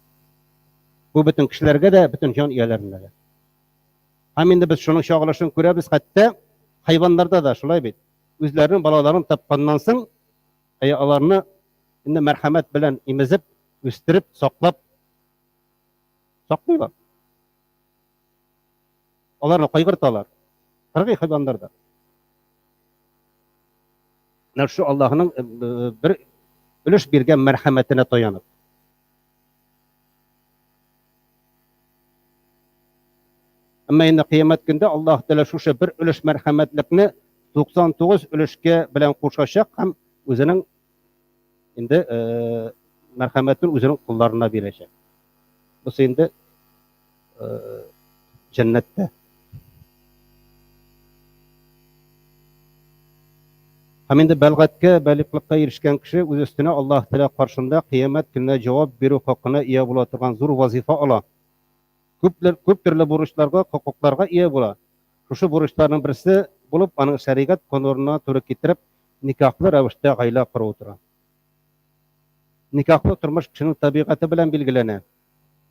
[SPEAKER 2] Bu bütün kişilerge de bütün can üyelerine de. Hem indi biz şunun şağılışını görəbiz, hatta hayvanlarda da şulay bit. Özlerinin balalarını tapqandan soň ayalarını indi merhamet bilen imizip, üstürüp, saklıyorlar. Onlarını kaygırtalar. Qırgı hayvanlarda. Şu Allah'ın bir ülüş birgen merhametine dayanıp. Ama indi kıyamet günde Allah Teala şuşa bir ülüş merhametlikni 99 ülüşke bilen koşaşak hem özünün indi merhametin özünün kullarına verecek. Bu indi cennette. Hem indi belgatke, balıklıkka erişken kişi öz üstüne Allah Teala karşında kıyamet gününe cevap veru hakkına iya bula turgan zor vazifa ala. Köp türlü buruşlarga, hukuklarga iya bula. Şuşu buruşlarının birisi булып, аның шәригать конурына туры китереп, никахлы рәвештә гаилә кору тора. Никахлы тормыш кешенең табигаты белән билгеләнә.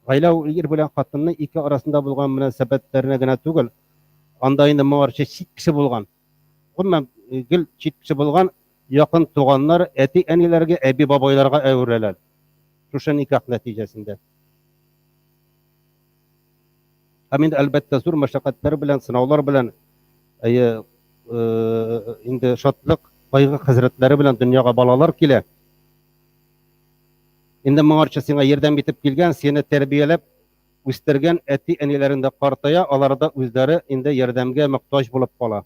[SPEAKER 2] Гаилә ул ир белән хатынның ике арасында булган мөнәсәбәтләренә генә түгел, анда инде моңарчы чит кеше булган. Гомумән, гел чит кеше булган якын туганнар, әти әниләргә, әби бабайларга әверәләр. Шушы никах нәтиҗәсендә. Һәм инде әлбәттә зур мәшәкатьләр белән, сынаулар белән, инде шатлык, кайгы хәзрәтләре белән дөньяга балалар килә. Инде моңарчы сиңа ярдәм итеп килгән, сине тәрбияләп үстергән әти әниләрендә картая, аларда үзләре инде ярдәмгә мохтаҗ булып кала.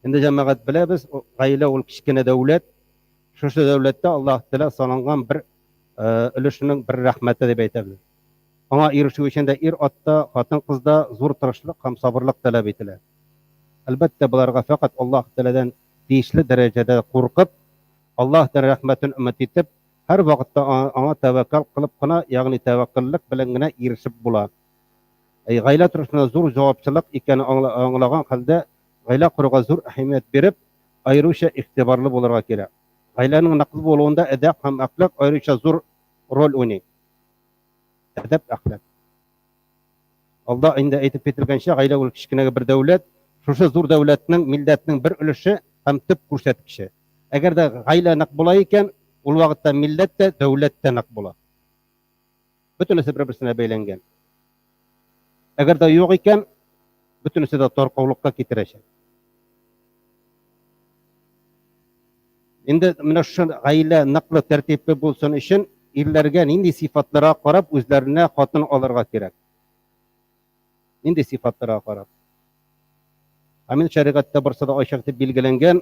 [SPEAKER 2] Инде җәмәгать беләбез, гаилә ул кичкенә дәүләт. Шушы дәүләттә Аллаһ Тәала сананган бер өлешенең бер рәхмәте дип әйтәбез. Аңа ирешү өчен дә ир-атта, хатын-кызда зур тырышлык һәм сабырлык таләп ителә. Әлбәттә, буларга фақат Аллаһ Тәаләдән тиешле дәрәҗәдә куркып, Аллаһтан рәхмәтен өмет итеп, һәр вакытта аңа тәвәккәл кылып кына, ягъни тәвәккәллек белән генә ирешеп була. Гаилә турысында зур җаваплылык икәнен аңлаган хәлдә, гаилә коруга зур әһәмият биреп, аеруча игътибарлы булырга кирәк. Гаиләнең наклы булуында әдәп һәм әхлак аеруча зур роль уйный. Әдәп, әхлак. Алда инде әйтеп кителгәнчә, гаилә ул кичкенә бер дәүләт, шушы зур дәүләтнең, милләтнең бер өлеше һәм төп күрсәткече. Әгәр дә гаилә нәк була икән, ул вакытта милләт тә, дәүләт тә нәк була. Бөтенесе бер-берсенә бәйләнгән. Әгәр дә юк икән, бөтенесе дә таркаулыкка китерәчәк. Инде менә шушы гаилә наклы тәртипле булсын өчен, ирләргә нинди сифатларга карап үзләренә хатын алырга кирәк. Нинди сифатларга карап. Амин шәригатьтә барса да ачык дип билгеләнгән.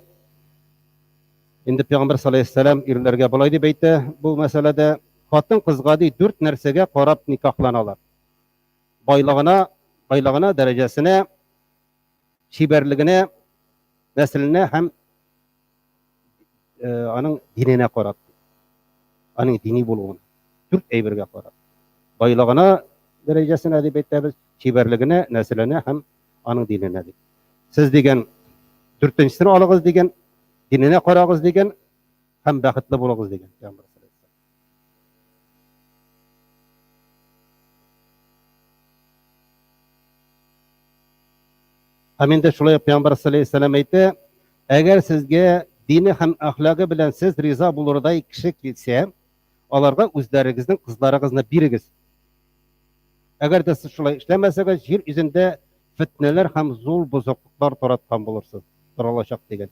[SPEAKER 2] Инде Пәйгамбәр саллаллаһу алейһи ва саллям ирләргә булай дип әйтә, бу мәсьәләдә хатын кызга ди 4 нәрсәгә карап никахланалар. Байлыгына, дәрәҗәсенә, шибәрлегенә, нәселенә һәм аның диненә карап. Аның дини булуына. 4 әйбергә карап. Байлыгына, дәрәҗәсенә дип әйтәбез, шибәрлегенә, нәселенә һәм аның диненә дип. Сез дигән 4-нчесен алыгыз дигән, dinine karağız degen, hem bәхетле bulağız degen. Hem de şulay Peygamber sallallahu aleyhi ve sellem aytdı, eğer sizge dini hem ahlakı bilen siz riza bulurday kişi kilse, alarga özlerinizin kızlarınızına birigiz. Eğer de siz şulay işlemeseniz, yer yüzünde fitneler hem zul bozukluklar toratkan bulursunuz. Toralaşak degen.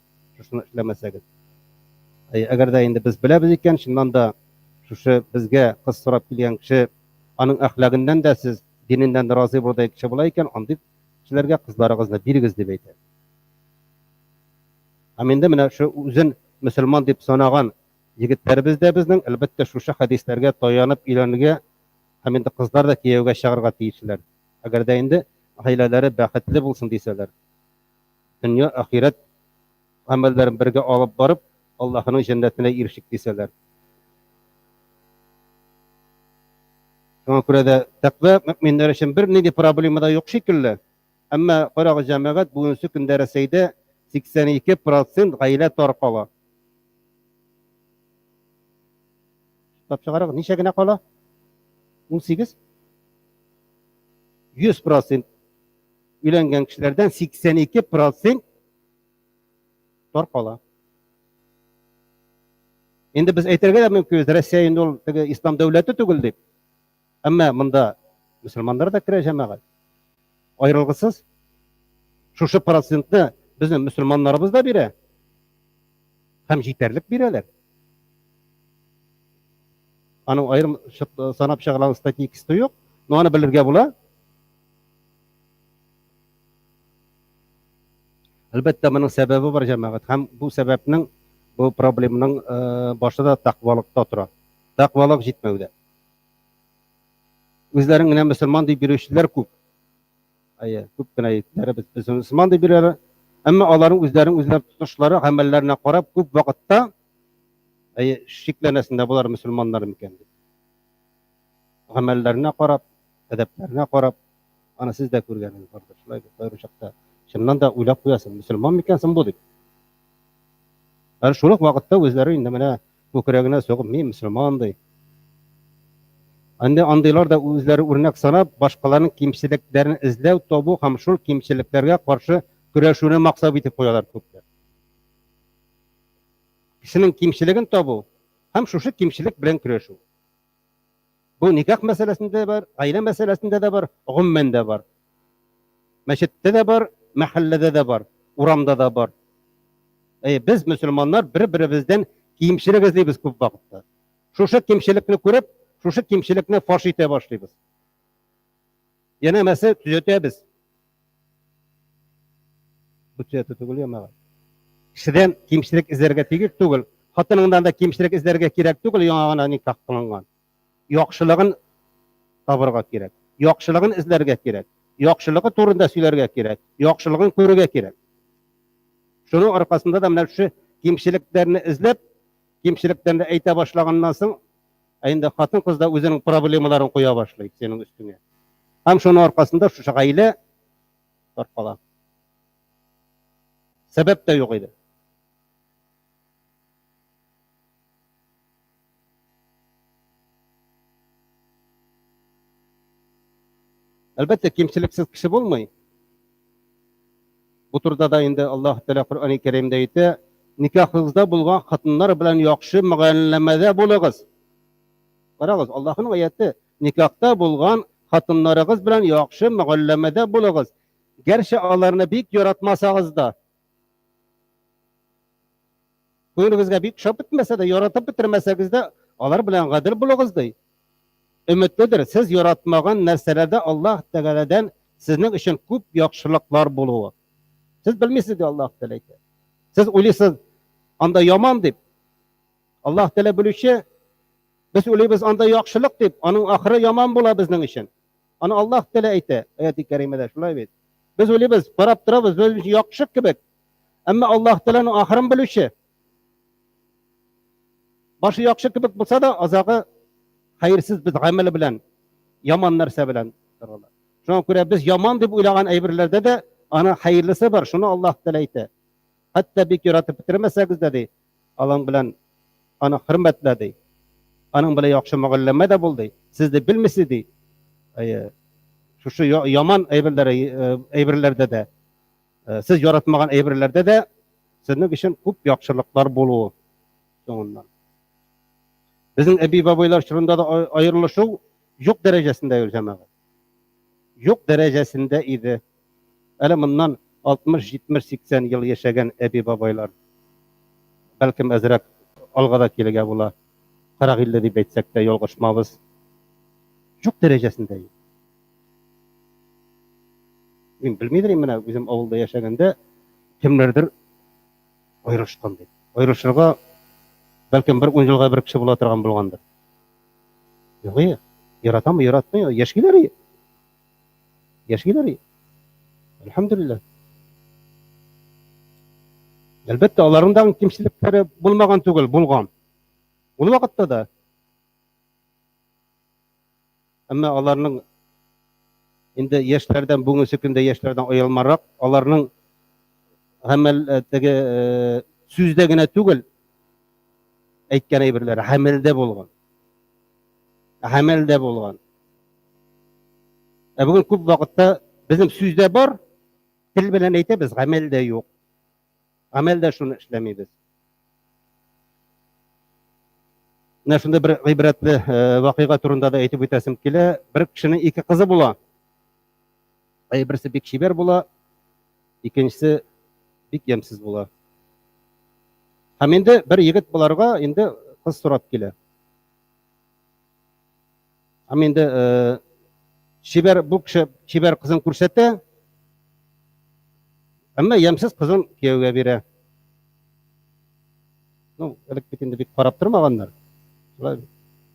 [SPEAKER 2] Şunu işlemeseniz. Eğer de indi biz bilebiz iken, şundan da şuşu bizge kız sorap kelgen kişi, anın ahlakından da siz dininden de razı burday kişi bulayken, andı kişilerge kızlarınızına birigiz deb aytadi. Amende mine şu uzun Müslüman deb sanagan yigitlerimiz de bizning elbette şuşu hadislerge tayanıp ilanıge amende kızlar da kiyevge çağırga tiyişler. Eğer de indi aileleri bәхетле bulsun deseler. Dünya ahiret amellerin birge alıp barıp Allah'ın cennetine erişik deseler. Şuna göre de takva müminler için bir neydi problemi de yok şekilde. Ama Karağı cemaat bugünkü gündereseyde 82% gaile tarqala. Tapşıqaraq neçe gene qala? 18. 100% uylangan kişilerden 82% tarqala. Endi biz aytarga da mümkün, Rossiya endi ol İslam devleti tugul deb. Ama bunda Müslümanlar da kire cemaat. Ayrılgısız. Şuşu prosentni bizim Müslümanlarımız da bire. Hem yeterlik bireler. Anın ayrım sanap şağılan statistikası yok. Onu bilirge bula. Elbette bunun sebebi var cemaat. Hem bu sebepnin, bu probleminin başında takvalıkta oturan. Takvalık jitmevde. Özlerine Müslüman diye birleştiler köp. Köp gene ayetleri biz Müslüman diye birleştiler. Ama onların özler tutuşları, amellerine karab köp vakitte şiklenesinde bular Müslümanlar mükemmel. Amellerine karab, edeplerine karab, Ana siz de görgeniz vardır. Şulay bir gayrı şakta. Şundan da uylap koyasın. Müslüman mikensin bu dik. Yani şuluk vakitte özleri indi mene bu küregine sokup men Müslüman dey. Andi andylar da özleri örnek sanap başkalarının kimçiliklerini izlew tobu ham şol kimçiliklerge karşı güreşүүne maksat etip koyalar köpler. Kişinin kimçiligin tobu hem şuşu kimçilik bilen güreşүү. Bu nikah meselesinde de var, aile meselesinde de var, gümmende var. Meşitte de var, mahallede de var, uramda da var. Biz Müslümanlar bir-birimizden kimçilik izleybiz köp vakitda. Şuşu kimçilikni görüp, şuşu kimçilikni faş ete başlaybiz. Yana mesele tüzötebіз. Bu tüzötü tügül yamağa. Kişiden kimçilik izlerge tegek tügül. Hatınından da kimçilik izlerge kerek tügül, yaňa nikah kılıngan. Ýokşylygyn tabarga kerek. Ýokşylygyn izlerge kerek. Ýokşylygy turunda süýlerge kerek. Ýokşylygyn körüge kerek. Şunun arkasında da mena şu kimçiliklerini izlep, kimçiliklerini eýte başlagandan soň, aýynda hatyn kız da özüniň problemalaryny goýa başlaýar senin üstüne. Hem şunun arkasında şu gaýle tarqala. Sebep de ýok idi. Elbette kimçiliksiz kişi bolmaý. Bu turda da indi Allah Teala Kur'an-ı Kerimde aýtdy, nikahınızda bulgan hatınlar bilen ýakşy mugallemede bulagyz. Garagyz, Allah'ın aýaty, nikahda bulgan hatınlarıgız bilen ýakşy mugallemede bulagyz. Gerçi alaryny bik ýaratmasagyz da, köňlüňizge bik şap bitmese de, ýaratyp bitirmesegiz de, alar bilen gadyr bulagyz diýdi. Ümitlidir, siz yaratmagan nerselerde Allah Teala'dan sizin için köp ýakşylyklar boluyor. Siz bilmesiz de Allah Teala. Siz öylesiz anda yaman dip. Allah Teala bilüşe biz öyleybiz anda ýakşylyk dip, onun ahyry yaman bola bizning için. Ana Allah Teala aýtdy ayet-i kerimede şulay bet. Biz öyleybiz, barap durabız, biz ýakşyk kibek. Amma Allah Teala'nın ahyryn bilüşe. Başı ýakşyk kibek bolsa da azagy hayırsız biz amel bilen, yaman narsa bilen dururlar. Şuna göre biz yaman dip uylagan eýberlerde de ana hayırlısı var. Şunu Allah Teala aýtdy. Hatta bir yaratıp bitirmesegiz dedi. Alan bilen ana hürmetledi. Anın bilen ýakşy mugalleme de boldy. Siz de bilmesidi. Şu yaman eýberlerde de siz yaratmagan eýberlerde de sizin için köp ýakşylyklar boluw. Soňundan. Bizim Ebi babaýlar şurunda da aýrylşyw ýok derejesinde ýürjämek. Ýok derejesinde idi. Ele mundan 60, 70, 80 ýyl ýaşagan Ebi babaýlar. Belkim ezrek algada kelege bolar. 40 ýylda diýip aýtsak da ýolgaşmabys. Ýok derejesinde. Men bilmeýdim mena bizim awulda ýaşaganda kimlerdir aýryşgan diýip. Aýryşyga belki bir 10 yılga bir kişi bola turgan bolgandyr. Ýok, yaratamy, yaratmaýar, ýaşgylar. Elhamdülillah. Elbette olaryň kimçilikleri bolmagan tügel, bolgan. Ol wagtda da. Amma olaryň indi ýaşlardan buňy sekinde ýaşlardan aýalmarak, olaryň hemeldegi süzdegine tügel aýtgan eýberleri hamelde bolgan. Bugün köp wagtda bizim süzde bar, dil bilen aýtybys, amelde ýok. Amelde şunu işlemeýiz. Näşinde bir ibretli wakyga turunda da aýtyp ötesim kile, bir kişiniň iki kızı bola. Birisi bik şiber bola, ikincisi bik ýemsiz bola. Hem endi bir yigit bularga endi kız sorap kile. Hem endi şiber bu kişi şiber kızın kursette. Amma ýemsiz kızın kiyowge bere. No, elek bitinde bir qarap durmaganlar. Şulay.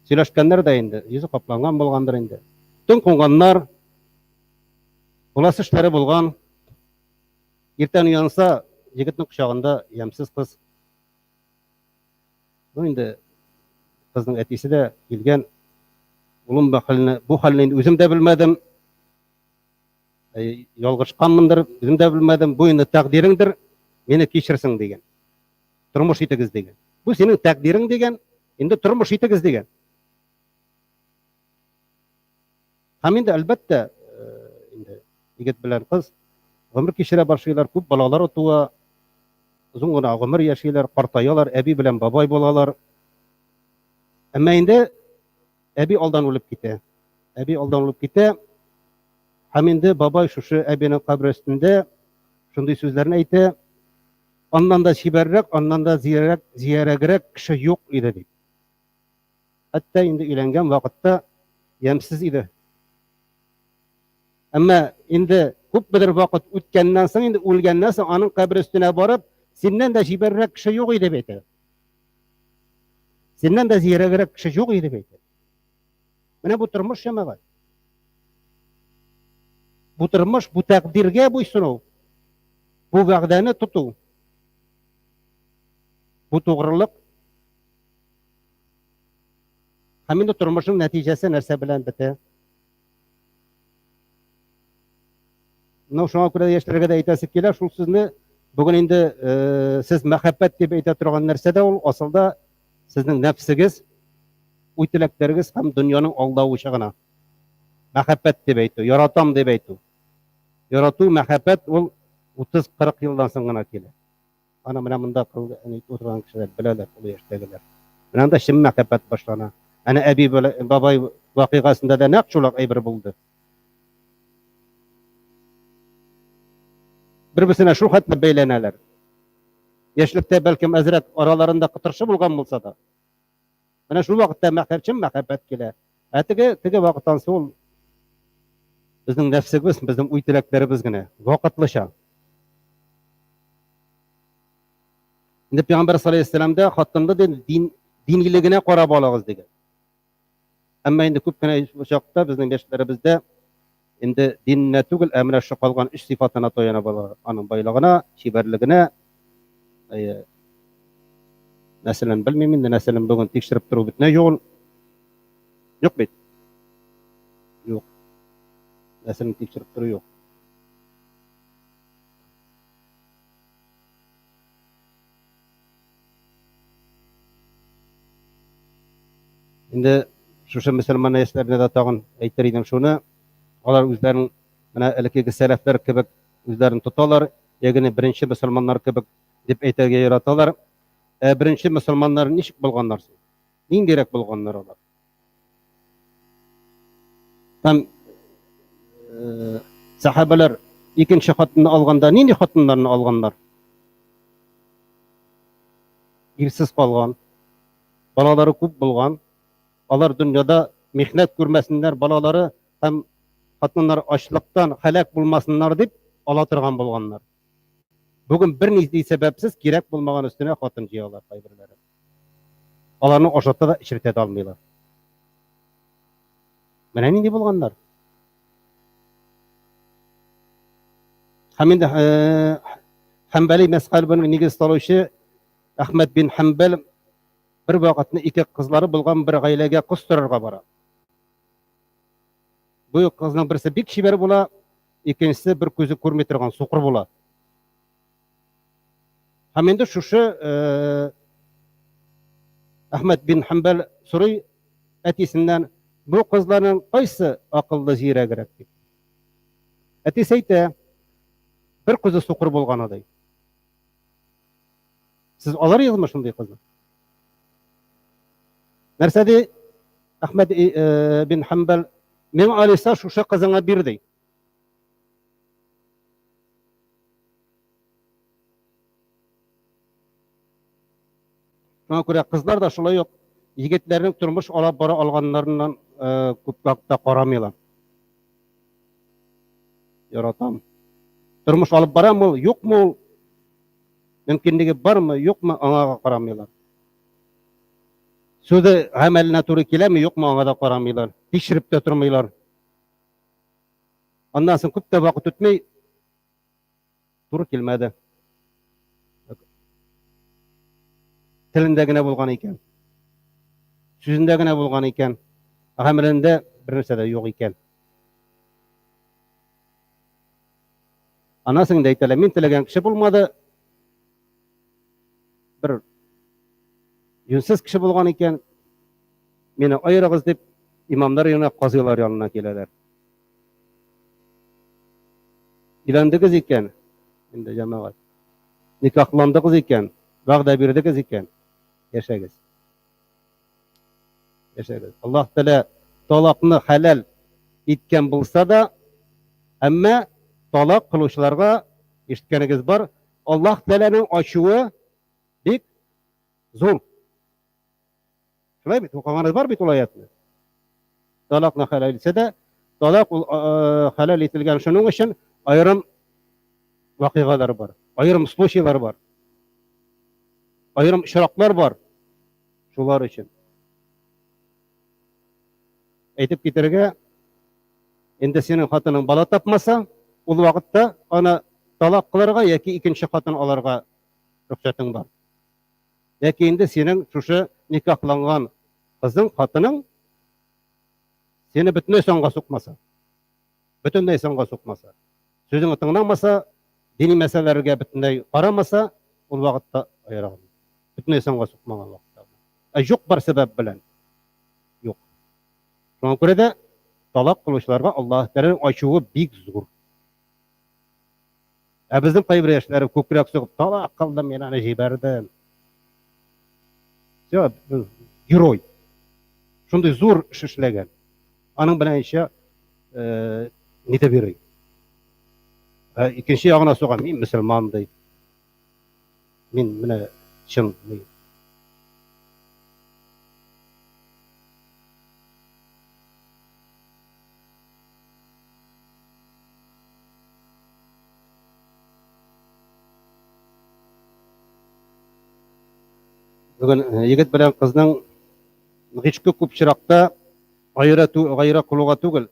[SPEAKER 2] Süýleşkenler de endi ýüzü kaplangan bolgandyr endi. Tün konganlar bulası işleri bolgan. Erten uyansa yigitniň kuşagynda ýemsiz kız. Endi kızın etisi de bilgen. Ulum bu halini özüm de bilmedim. Ялгышканмындыр, үзем дә белмәдем, бу инде тәкъдириңдер, мине кичерсең дигән. Тормыш итегез дигән. Бу синең тәкъдирең дигән, инде тормыш итегез дигән. Һәм инде әлбәттә, инде егет белән кыз гомер кичерә башлыйлар, күп балалар туа, озын гына гомер яшиләр, картаялар, әби белән бабай булалар. Әмма инде әби алдан үлеп китә. Әби алдан үлеп китә. Һәм инде бабай шушы әбинең кабре өстендә шундый сүзләрне әйтә. Аннан да чибәррәк, аннан да зиярәгрәк кеше юк иде дип. Хәтта инде өйләнгән вакытта ямсыз иде. Әмма инде күп бер вакыт үткәннән соң, инде үлгәннән соң аның кабре өстенә барып, синнән дә чибәррәк кеше юк иде дип әйтә. Синнән дә зиярәгрәк кеше юк иде дип әйтә. Менә бу тормыш җәмәгать. Бу тормыш, бу тәкъдиргә буйсыну, бу вәгъдәне тоту, бу тугрылык. Һәм инде тормышның нәтиҗәсе нәрсә белән бетә? Шуңа күрә яшьләргә дә әйтәсе килә, шул сүзне бүген инде сез мәхәббәт дип әйтә торган нәрсә дә ул асылда сезнең нәфсегез, уй-теләкләрегез һәм дөньяның алдавычы гына. Мәхәббәт дип әйтү, яратам дип әйтү. Ярату, мәхәббәт ул 30-40 елдан соң гына килә. Ана менә монда кылган утырган кешеләр беләләр, ул яшьтәгеләр. Менә анда чын мәхәббәт башлана. Әнә әби бабай вакыйгасында да нәкъ шулай әйбер булды. Бер-берсенә шул хәтле бәйләнәләр. Яшьлектә бәлкем әзрәк араларында кытыршы булган булса да, менә шул вакытта мәхәббәт килә. Теге вакыттан соң ул безнең нәфсегез, безнең уй-теләкләребез генә вакытлыча. Инде Пәйгамбәр саллаллаһу алейһи ва сәлләмдә хатынны динилегенә карап алыгыз дигән. Әмма инде күп кенә чакта безнең яшьләребездә инде диненә түгел, ә менә шу калган эш сыйфатына таяна бала, аның байлыгына, чибәрлегенә. Мәсәлән, белмим инде, нәселен бүген тикшереп тору бетнә юл. Юк бит. Юк. Нәселен тикшереп тору юк. Инде шушы мөселман яшьләренә дә тагын әйтер идем шуны. Алар үзләрен менә элеккеге сәләфләр кебек үзләрен тоталар, ягъни беренче мөселманнар кебек дип әйтергә яраталар. Беренче мөселманнар ничек булганнар? Ниндирәк булганнар алар? Һәм сахабалар икенче хатынны алганда нинди хатыннарны алганнар? Ирсез калган, балалары күп булган. Алар дөньяда михнәт күрмәсеннәр, балалары һәм хатыннар ачлыктан һәлак булмасыннар дип ала торган булганнар. Бүген бернинди сәбәпсез кирәк булмаган өстенә хатын җыялар кайберләре. Аларны ашата да ишертә дә алмыйлар. Менә нинди булганнар? Һәм инде Хәмбәли мәсхәбенең нигез салучы Әхмәд бин Хәмбәл бер вакытны ике кызлары булган бер гаиләгә кыз торырга бара. Бу кызның берсе бик чибәр була, икенчесе бер күзе күрми торган сукыр була. Һәм инде шушы Әхмәд бин Хәмбәл сорый әтисеннән, бу кызларның кайсы акыллы җирәгрәк дип. Әтисе әйтә, бер күзе сукыр булган ди. Сез аларыгызмы шундый кызны? Нәрсә ди Әхмәд бин Хәмбәл, мен алиса шушы кызыңа бирди. Шуңа күрә кызлар да шулай ук егетләрнең тормыш алып бара алганнарыннан күп вакытта карамыйлар. Яратам. Тормыш алып барамы, юкмы? Мөмкинлеге бармы, юкмы, аңа карамыйлар. Сөзе гамәленә туры киләме, юкмы, аңа да карамыйлар. Тикшереп тә тормыйлар. Аннан соң күп тә вакыт үтмәй туры килмәде. Телендә генә булган икән. Сүзендә генә булган икән. Гамәлендә бер нәрсә дә юк икән. Anasың да әйтәләр, мин теләгән кеше булмады, бер юнсыз кеше булган икән, мине аерыгыз дип, имамнар янына, казыйлар янына киләләр. Өйләндегез икән, инде җәмәгать. Никахландыгыз икән, вәгъдә бирдегез икән, яшәгез. Яшәгез. Аллаһ Тәала талакны хәләл иткән булса да, әмма талак кылучыларга ишеткәнегез бар, Аллаһ Тәаланың ачуы бик зур. Шулай бит, укыганыз бар бит ул аятны. Талакны хәләл итсә дә, талак ул хәләл ителгән шуның өчен айрым вакыйгалар бар, айрым случайлар бар, айрым очраклар бар. Шулар өчен әйтеп китәргә, инде синең хатының бала тапмаса, ул вакытта аны талак кылырга яки икенче хатын алырга рөхсәтең бар. Яки инде синең шушы никахланган кызың, хатының сине бөтенләй соңга сукмаса, бөтенләй соңга сукмаса, сүзеңне тыңламаса, дини мәсьәләләргә бөтенләй карамаса, ул вакытта аераган. Бөтенләй соңга сукмаган вакытта. Юк бар сәбәп белән. Юк. Шуңа күрә дә талак кылучыларга Аллаһ Тәаланың ачуы бик зур. Ә безнең кайбер яшьләр күкрәк сугып, талак кылдым, мин аны җибәрдем. Все, герой. Шундый зур эш эшләгән. Аның белән ичә нитә бирей. Икенче ягына суган, мин мөселман ди. Мин менә чын ди. Бүген егет белән кызның гыйшкы күп чиракта гайра кылуга түгел.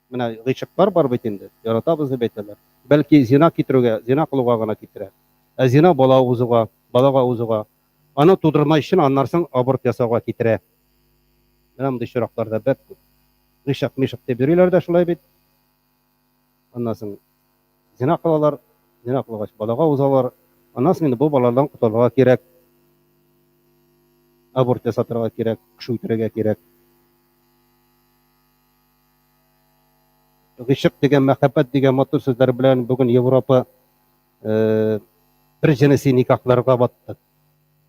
[SPEAKER 2] Менә гыйшыклар бар бит инде. Яратабыз дип әйтәләр. Бәлки зина китерүгә, зина кылуга гына китерә. Ә зина бала узуга, балага узуга, аны тудырмай өчен аннарсын аборт ясауга китерә. Менә мондый чиракларда бәк күп. Гыйшык дип йөриләр дә шулай бит. Аннан соң зина кылалар, зина кылгач балага узалар. Аннан соң инде бу баладан кутылырга кирәк. Аборт ясатырга кирәк, кеше үтерергә кирәк. Гыйшык дигән, мәхәббәт дигән матур сүзләр белән бүген Европа бер җенеси никахларга батты.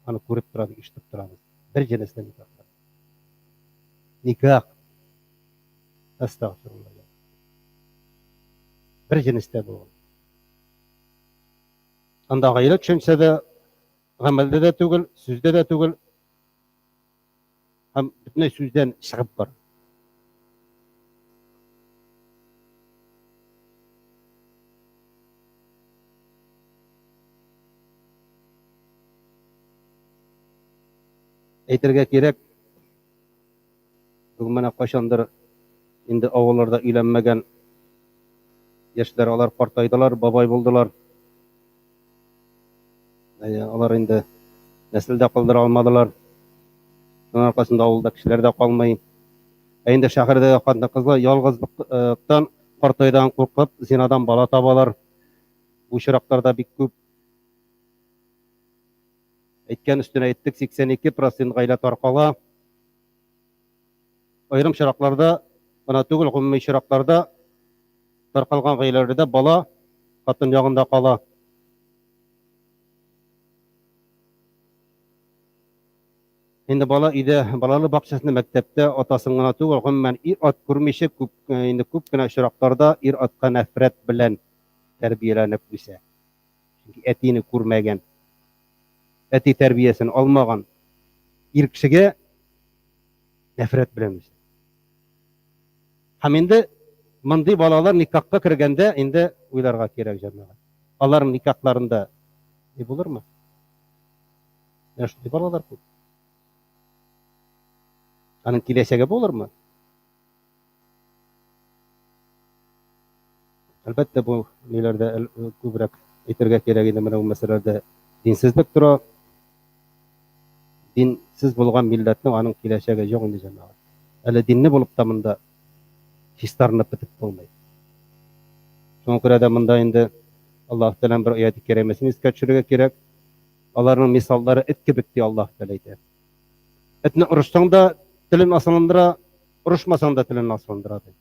[SPEAKER 2] Аны күреп торабыз, ишетеп торабыз. Бер җенесле никахлар. Никах. Астагфирулlah. Бер җенестә булган. Анда гаилә төшенсә дә, гамәлдә дә түгел, сүздә дә түгел, һәм бөтенләй сүздән чыгып бар. Әйтергә кирәк, бүген менә кайчандыр инде авылларда өйләнмәгән яшьләр, алар картайдылар, бабай булдылар. Алар инде нәселдә калдыра алмадылар. Шуның аркасында авылда кешеләр дә калмый. Ә инде шәһәрдәге хатын-кызлар ялгызлыктан, картайдан куркып, зинадан бала табалар. Бу чиракларда бик күп. Әйткән өстенә әйттек, 82% гаилә таркала. Айрым чиракларда, гына түгел, гомуми чиракларда таркалган гаиләләрдә бала хатын ягында кала. Инде бала өйдә, балалы бакчасында, мәктәптә атасын гына түгел, гомумән ир-ат күрмичә күп кенә чиракларда ир-атка нәфрәт белән тәрбияләнеп үсә. Чөнки әтине күрмәгән, әти тәрбиясен алмаган ир кешегә нәфрәт белән үсә. Һәм инде мондый балалар никахка кергәндә инде уйларга кирәк җәмәгать. Аларның никахларында ни булырмы? Шундый балалар күп. Аның киләчәге булырмы? Әлбәттә, бу ниләрдә күбрәк әйтергә кирәк инде, менә бу мәсьәләдә динсезлек тора. Динсез булган милләтнең аның киләчәге юк инде җәмәгать. Әле динне булып та монда чистарынып бетеп булмый. Шуңа күрә дә монда инде Allah Teala'nın bir ayet-i kerimesini iska düşürüge gerek. Alarның misallары эт кебек ди Аллаһ Тәала әйтә. Этне урышсаң да телен асылындыра, урышмасаң да телен асылындыра ди.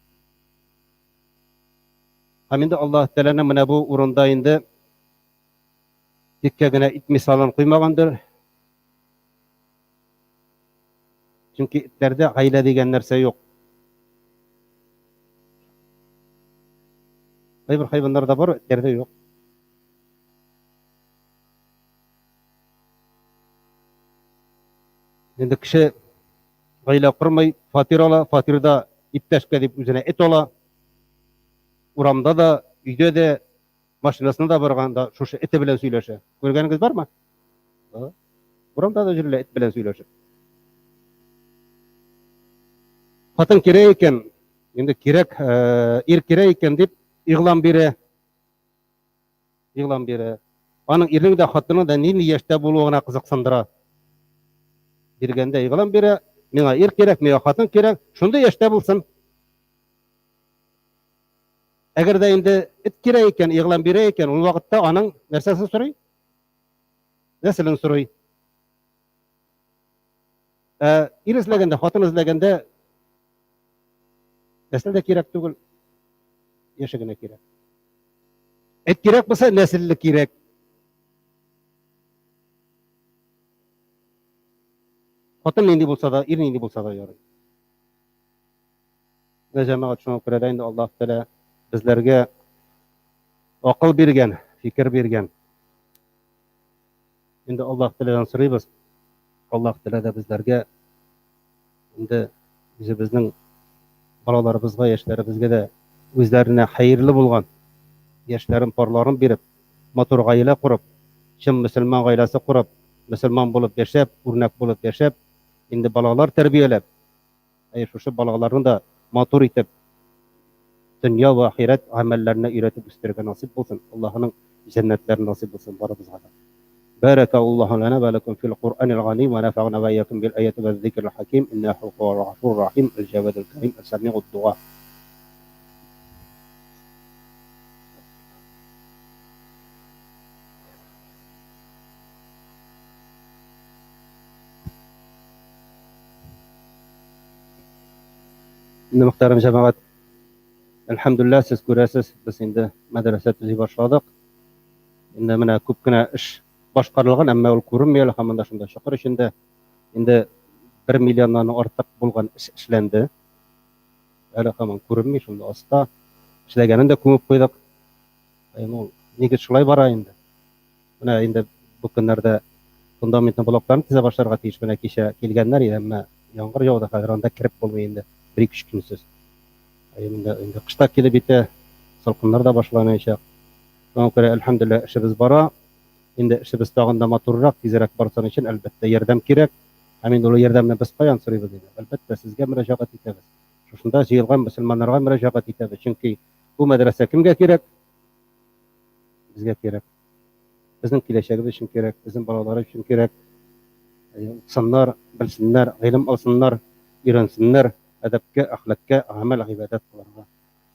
[SPEAKER 2] Һәм инде Аллаһ Тәаләнең менә бу урында инде тиккә генә ит мисалын куймагандыр. Чөнки итләрдә гаилә дигән нәрсә юк. Кайбер хайваннарда бар, итләрдә юк. Инде кеше гаилә курмый, фатир ала, фатирда иптәшкә дип үзенә эт ала. Урамда да, өйдә дә, машинасына да барганда шушы эте белән сөйләшә. Күргәнегез бармы? Урамда да җирле эт белән сөйләшә. Хатын кирәк икән, инде кирәк, ир кирәк икән дип игълан бирә. Игълан бирә. Аның ирнең дә хатының да нинди яшьтә булуына кызыксындыра. Биргәндә игълан бирә. Миңа ир кирәк, миңа хатын кирәк. Шундый яшьтә булсын. Әгәр дә инде эт кирәк икән, игълан бирә икән, ул вакытта аның нәрсәсен сорый? Нәселен сорый. Ир эзләгәндә, хатын эзләгәндә нәсел дә кирәк түгел. Яше генә кирәк. Эт кирәк булса, нәселле кирәк. Хатын нинди булса да, ир нинди булса да ярый. Ve cemaat şuna göre de Allah Teala bizlerge akıl bergen, fikir bergen. Indi Allah Teala'dan sorayız. Allah Teala da bizlerge indi bizning balalarımızga, yaşlarımızga da özlerine hayırlı bulgan yaşların parlarını berip, motor gaile kurup, şim Müslüman gailesi kurup, Müslüman bulup yaşap, örnek bulup yaşap, indi balalar terbiyelep, şu balalarını da motor itip, dünya ve ahiret amellerine üretip üstlerine nasip olsun. Allah'ın cennetlerine nasip olsun. Baramızga da. Barakallahu lana ve lekum fil Kur'anil azim ve nafa'na ve iyyakum bil ayati ve zikril hakim. İnnehu huvel gafurur rahim. El cevedul kerim. El sami'ud dua. Muhterem cemaat, elhamdülillah siz görəsiz, biz indi medrese düzey başladık. İndi mənə köp günə iş başqarılğan, amma ol görünməyəli, hamında şunda şükür içində. İndi 1 milyondan artıq bulğan iş işləndi. Hələ hamın görünmey, şunda asta. İşləgənin də kömüp qoyduk. Ol, negə şulay bara indi. Mənə indi bu günlərdə fundamentni bloklarını tizə başlarga tiyiş. Mənə keşə kelgənlər idi, amma yağmur yağdı, hazır anda kirib bolmay indi. 1-2 günsiz. Indi qışta kelip ite, salqınlar da başlanacak. Ona göre elhamdülillah işimiz bara. Indi işimiz tağında motorrak, tezerek barsan için elbette yardam kerek. Hemen olu yardamla biz qayan soruyuz indi. Elbette sizge müracaat etemiz. Şunda jıyılgan Müslümanlarga müracaat etemiz. Çünkü bu medrese kimge kerek? Bizge kerek. Bizim kileşegimiz için kerek, bizim balalar için kerek. Okusanlar, bilsinler, ilim alsınlar, öğrensinler. Edepke, ahlakka, amel, ibadet kılarga.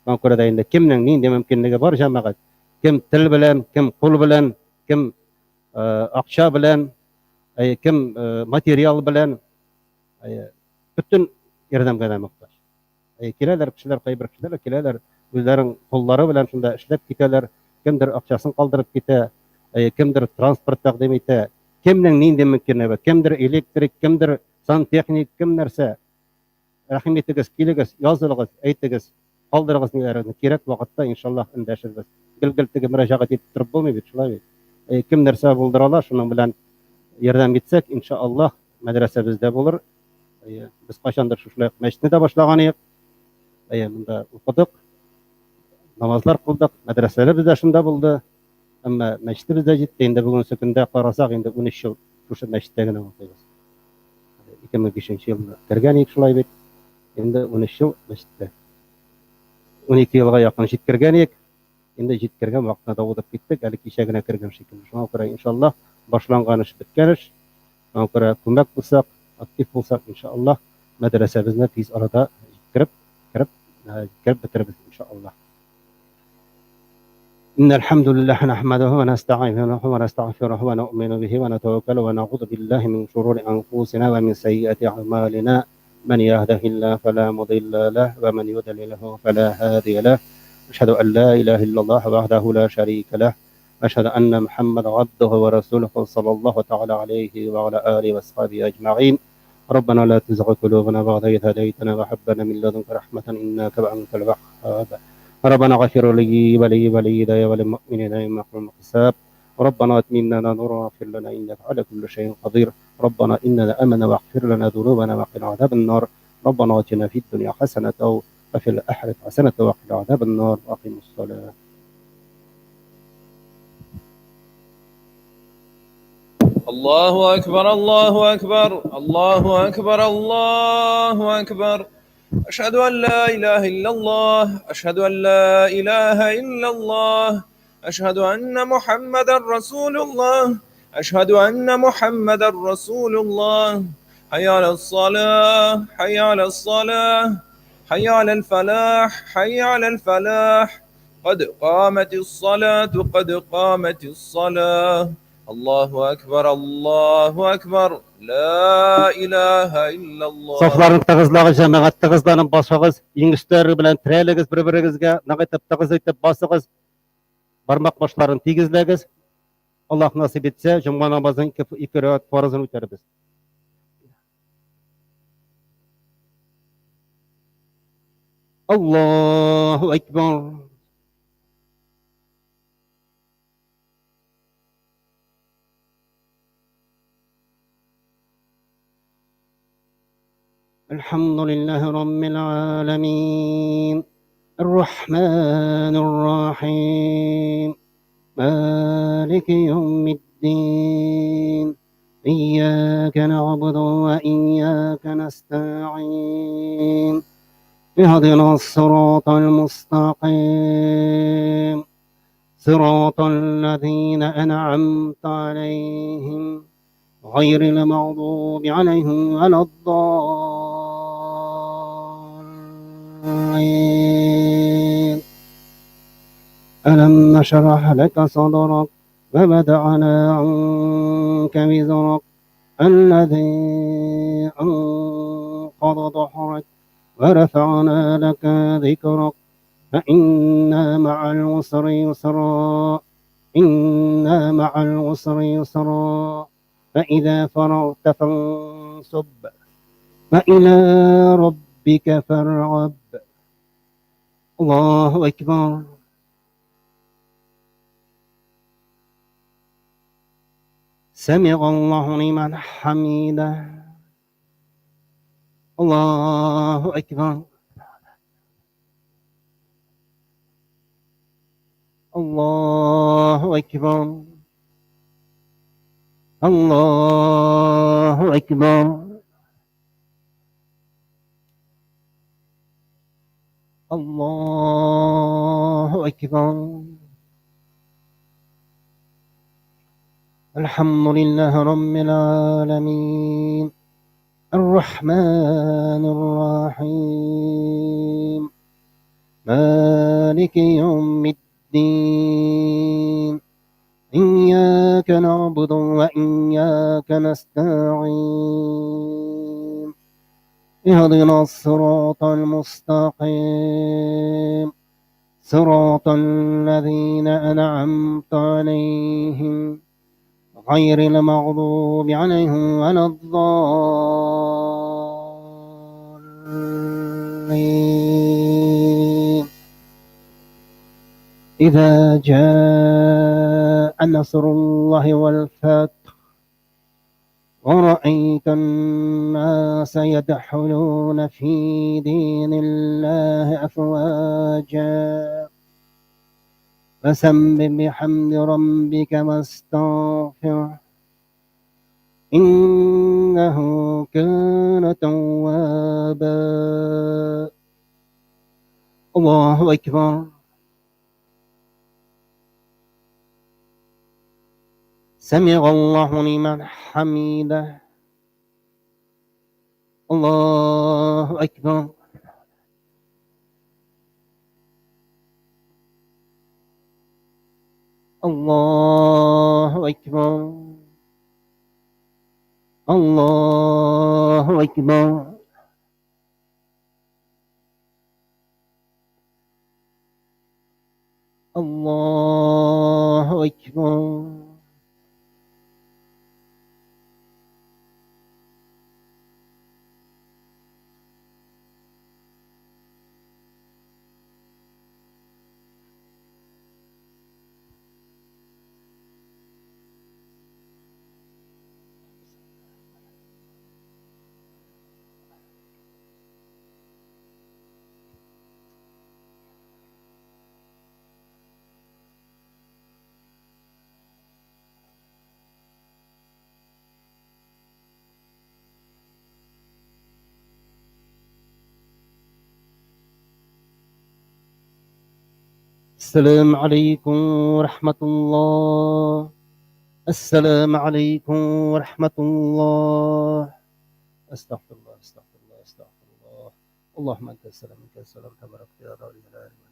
[SPEAKER 2] Ona göre de indi kimnin ninde mümkünligi var cemaat. Kim til bilen, kim kul bilen, kim akça bilen, kim materyal bilen, bütün yardımga da muhtaç. Kileler kişiler, kayber kişiler, kileler özlerin kulları bilen şunda işlep giteler, kimdir akçasını kaldırıp gite, kimdir transport takdim ite, kimnin ninde mümkünligi, kimdir elektrik, kimdir santexnik, kim nerse, rahim etiniz, kiliniz, yazılınız, aytınız, kaldırınız nelerini gerek vakitte inşallah indeşiriz. Gilgiltigi müracaat etip durup bolmaydı, şulay. Kim nerse buldurala, şunun bilen yerden gitsek inşallah medrese bizde bulur. Biz kaçandır şulay meşrini de başlaganıyıq. Bunda okuduk, namazlar kıldık, medreseler bizde şunda buldu. Ama meşri bizde gitti, indi bugün sükünde qarasak, indi 13 yıl şu meşrittegine okuyuz. 2005 yılda kirgeniyik şulay bit. Endi 13 yıl meşritte. 12 yılga yakın jitkirgeniyik. Endi jitkirgen vaqtına da o'dib ketdik, hali kechagina kirgan shekilli. Shunga ko'ra inşallah boshlangan ish bitgan ish. Shunga ko'ra ko'mak bo'lsak, aktiv bo'lsak inşallah madrasamizni tez orada kirib bitirib inşallah. إن الحمد لله نحمده ونستعينه ونستغفره ونؤمن به ونتوكل ونعوذ بالله من شرور أنفسنا ومن سيئات أعمالنا من يهده الله فلا مضل له ومن يضلله فلا هادي له أشهد أن لا إله إلا الله وحده لا شريك له أشهد أن محمد عبده ورسوله صلى الله تعالى عليه وعلى آله وصحبه أجمعين ربنا لا تزغ قلوبنا بعد إذ هديتنا وهب لنا من لدنك رحمة إنك أنت الوهاب ربنا اغفر لي ولوالدي وللمؤمنين يوم يقوم الحساب ربنا اتمم لنا نورا واغفر لنا انك على كل شيء قدير ربنا اننا امنا واغفر لنا ذنوبنا وقنا عذاب النار ربنا اتنا في الدنيا حسنه وفي الاخره حسنه وقنا عذاب النار واقم الصلاه.
[SPEAKER 1] الله أكبر الله أكبر الله أكبر الله أكبر أشهد أن لا إله إلا الله أشهد أن لا إله إلا الله أشهد أن محمدا رسول الله أشهد أن محمدا رسول الله حي على الصلاة حي على الصلاة حي على الفلاح حي على الفلاح قد قامت الصلاة قد قامت الصلاة الله أكبر الله أكبر لا إله إلا الله.
[SPEAKER 2] Soflarını tığızlağı cemaat tığızlanın basağız, yiğişleri bilen tireligiz bir-biringizge naqıtıp tığız etip basığız, barmak başlarını tigizlegiz. Allah nasip etse, cuma namazın iki rekat farzını öteribiz. Allahu Ekber. الحمد لله رب العالمين الرحمن الرحيم مالك يوم الدين إياك نعبد وإياك نستعين اهدنا الصراط المستقيم صراط الذين أنعمت عليهم غير المغضوب عليهم ولا الضالين ألم نشرح لك صدرك ووضعنا عنك وزرك الذي أنقض ظهرك ورفعنا لك ذكرك فإن مع العسر يسرا إن مع العسر يسرا فإذا فرغت فانصب وإلى ربك فارغب. الله أكبر. سمع الله لمن حمده. الله أكبر. الله أكبر. الله أكبر. الله أكبر. الحمد لله رب العالمين الرحمن الرحيم مالك يوم الدين إياك نعبد وإياك نستعين اهدنا الصراط المستقيم صراط الذين أنعمت عليهم غير المغضوب عليهم ولا الضالين. إذا جاء نصر الله والفتح ورأيت الناس يدخلون في دين الله أفواجا فسبح بحمد ربك واستغفره إنه كان توابا. الله أكبر. سمع الله لمن حمده. الله أكبر. الله أكبر. الله أكبر. الله أكبر. السلام عليكم ورحمة الله. السلام عليكم ورحمة الله. أستغفر الله أستغفر الله أستغفر الله. اللهم أنت السلام منك السلام تبارك يا ذا الجلال والإكرام.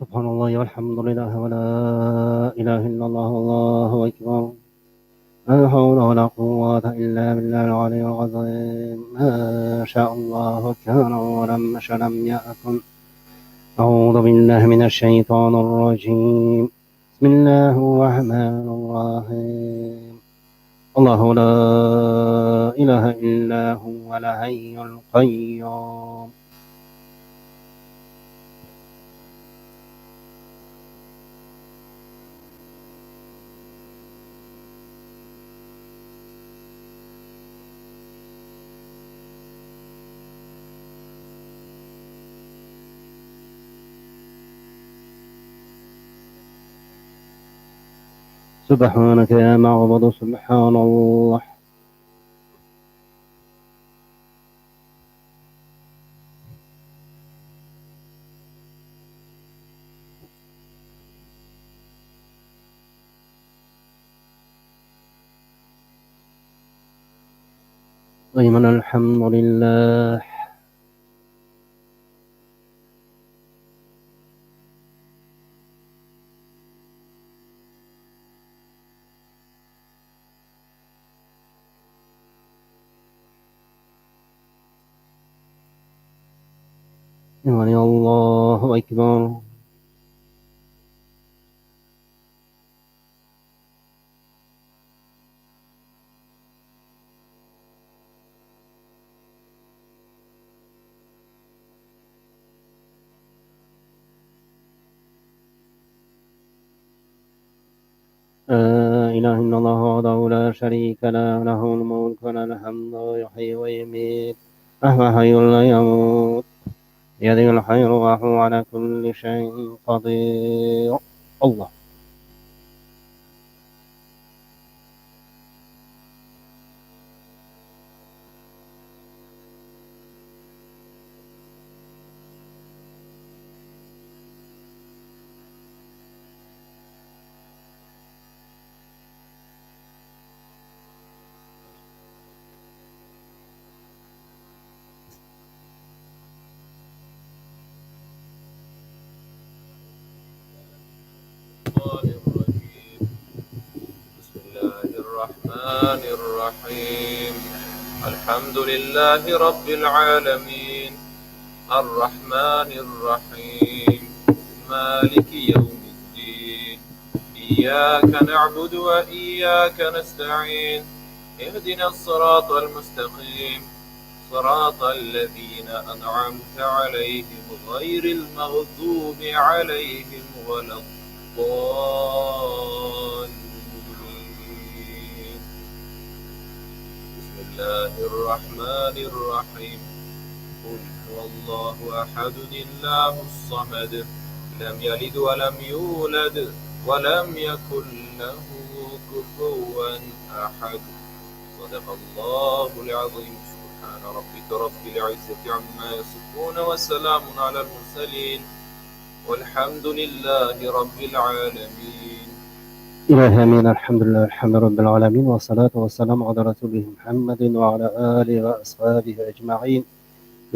[SPEAKER 2] سبحان الله والحمد لله ولا إله إلا الله والله أكبر. لا حول ولا قوة إلا بالله العلي العظيم. ما شاء الله كان ولم يشأ لم يكن. أعوذ بالله من الشيطان الرجيم. بسم الله الرحمن الرحيم. الله لا إله إلا هو الحي القيوم. سبحانك يا معبد سبحان الله. دائما الحمد لله. يعني الله أكبر. لا إله إلا الله وحده لا شريك له، له الملك وله الحمد يحيي ويميت وهو حي لا يموت بيده الخير وهو على كل شيء قدير. الله.
[SPEAKER 1] بسم الله الرحمن الرحيم. الحمد لله رب العالمين الرحمن الرحيم مالك يوم الدين. إياك نعبد وإياك نستعين. اهدنا الصراط المستقيم صراط الذين أنعمت عليهم غير المغضوب عليهم ولا الضالين. بسم الله الرحمن الرحيم. قل هو الله أحد الله الصمد لم يلد ولم يولد ولم يكن له كفوا أحد. صدق الله العظيم. سبحان ربك رب العزة عما يصفون وسلام على المرسلين والحمد لله رب العالمين.
[SPEAKER 2] إله أمين. الحمد لله الحمد رب العالمين والصلاة والسلام على رسوله محمد وعلى آله وأصحابه أجمعين.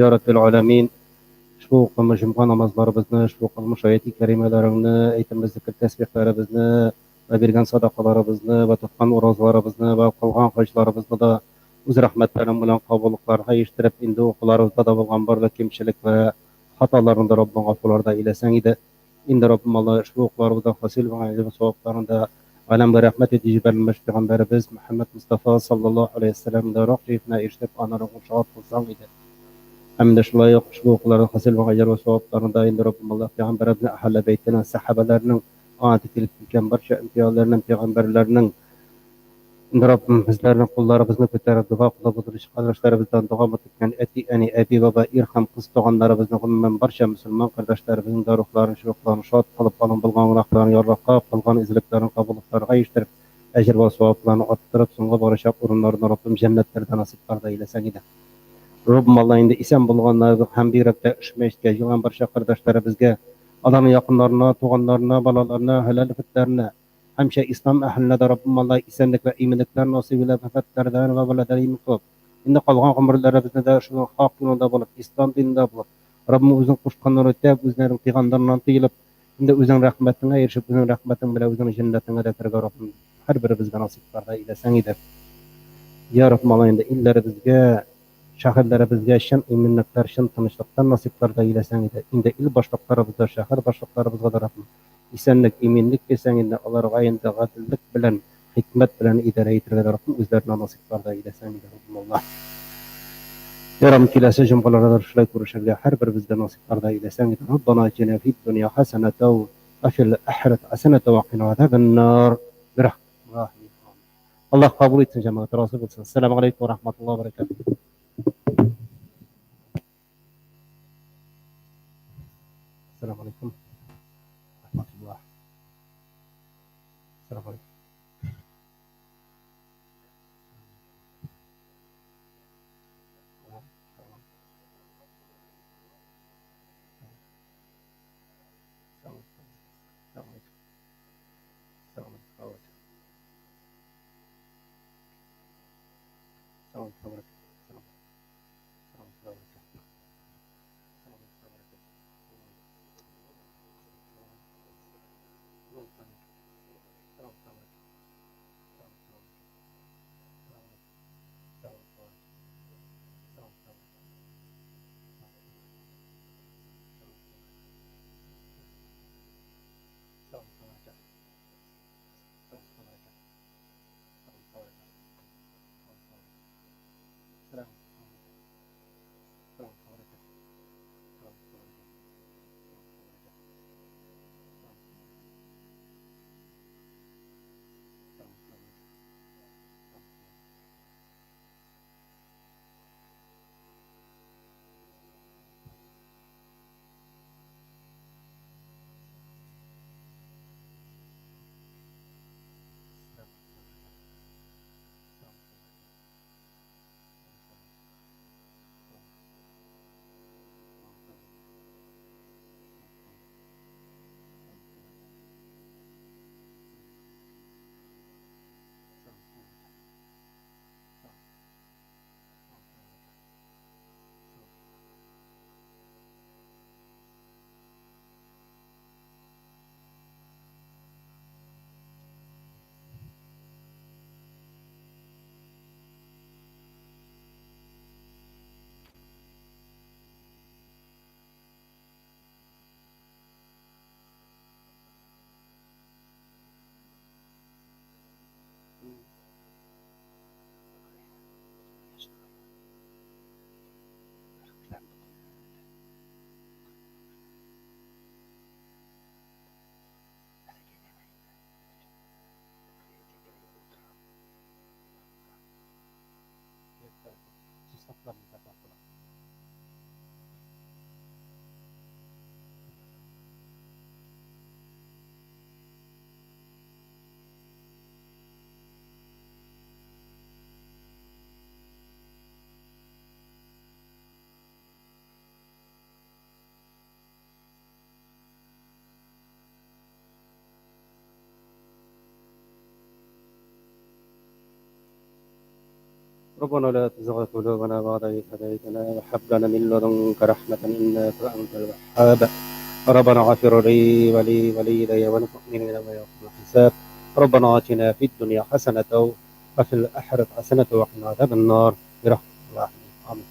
[SPEAKER 2] يا رب العالمين. شوق مجموعة namazlarımızı, şuq müşahidi kerimelerini, eytimizlik tesbihlerimizni ve birgen sadakalarımızı ve tutkan orazlarımızı ve kılgan haclarımızı da öz rahmetlerin bilen kabullıklarına iştirip indi okularımızda da bulgan barda kimçilik ve hatalarında Rabbim gafurlarda eylesin idi. İndi Rabbim Allah şuqlarımızda fasil ve ayrı soğuklarında alemde rahmet edici verilmiş Peygamberimiz Muhammed Mustafa sallallahu aleyhi ve sellem de rahşifine iştirip anarın şahat kılsan idi. Hem şulay şuqların hasil ve ayrı soğuklarında indi Rabbim Allah Peygamberimiz ahli beytinin sahabelerinin adetilik bilgen barcha imtiyazlarının peygamberlerinin Rabbim bizlerden kullarımızı ko'tarib duo qilib o'tirish qardoshlarımızdan davom etgan abi baba irham qiz tog'onlarimizni umuman barcha musulmon qardoshlarimizni ruhlarini shuruqlarini shod qilib olin bo'lgan gunohlarini yorroqqa qilgan izliklarini qabullariga yetishtirib ajr va savoblarni orttirib so'nggi borishaq o'rinlarini Rabbim jannatlarda nasib qildi eylesin edi. Rabbim Allah endi isen bo'lganlarni ham birlikda ishmashga yig'an barcha qardoshlarımizga Allah'ın yakınlarına, tuğanlarına, balalarına, helal fitlerine, hemşe İslam ehline de Rabbim Allah isenlik ve iyilik nasibiyle fetlerden ve balaları iyilik kılıp, indi kalgan ömürlerimizde de şunun hak yolunda bulup, İslam dininde bulup, Rabbim uzun kuşkanları ötep, üzlerin peygamberlerine teyilip, Inde özüň rahmatyna erişip, özüň rahmatyň bilen özüň jennetiňe de kirge Rabbim her birimizge nasip barda ileseň eder. Ya Rabb malayında illerimizge, şahırlarımızga şan minnetler, şan tınçlykdan nasip barda ileseň eder. Inde il başlyklarymyzda, şahar başlyklarymyzga da Rabbim isenlik, eminlik berseň inde olar gaýynda gadyllyk bilen, hikmet bilen idare etdirge Rabbim özlerine nasip barda ileseň eder. Allah. Ya Rabbi kilese jumqalara şulay görüşerler her birimizde nasip barda ileseň eder. Rabbana atina fid dunya haseneten ve fil ahireti haseneten ve qina azaban-nar. Allah kabul etsin cemaat. Razı olsun. Selamun aleyküm ve rahmetullahi ve berekatuhu. Selamun aleyküm. Rahmetullah. Selamun aleyküm. ربنا لا تزغ قلوبنا بعد إذ هديتنا وهب لنا من لدنك رحمة إنك أنت الوهاب. ربنا اغفر لي ولوالدي وللمؤمنين يوم يقوم الحساب. ربنا آتنا في الدنيا حسنة وفي الآخرة حسنة وقنا عذاب النار برحمة الله. آمين.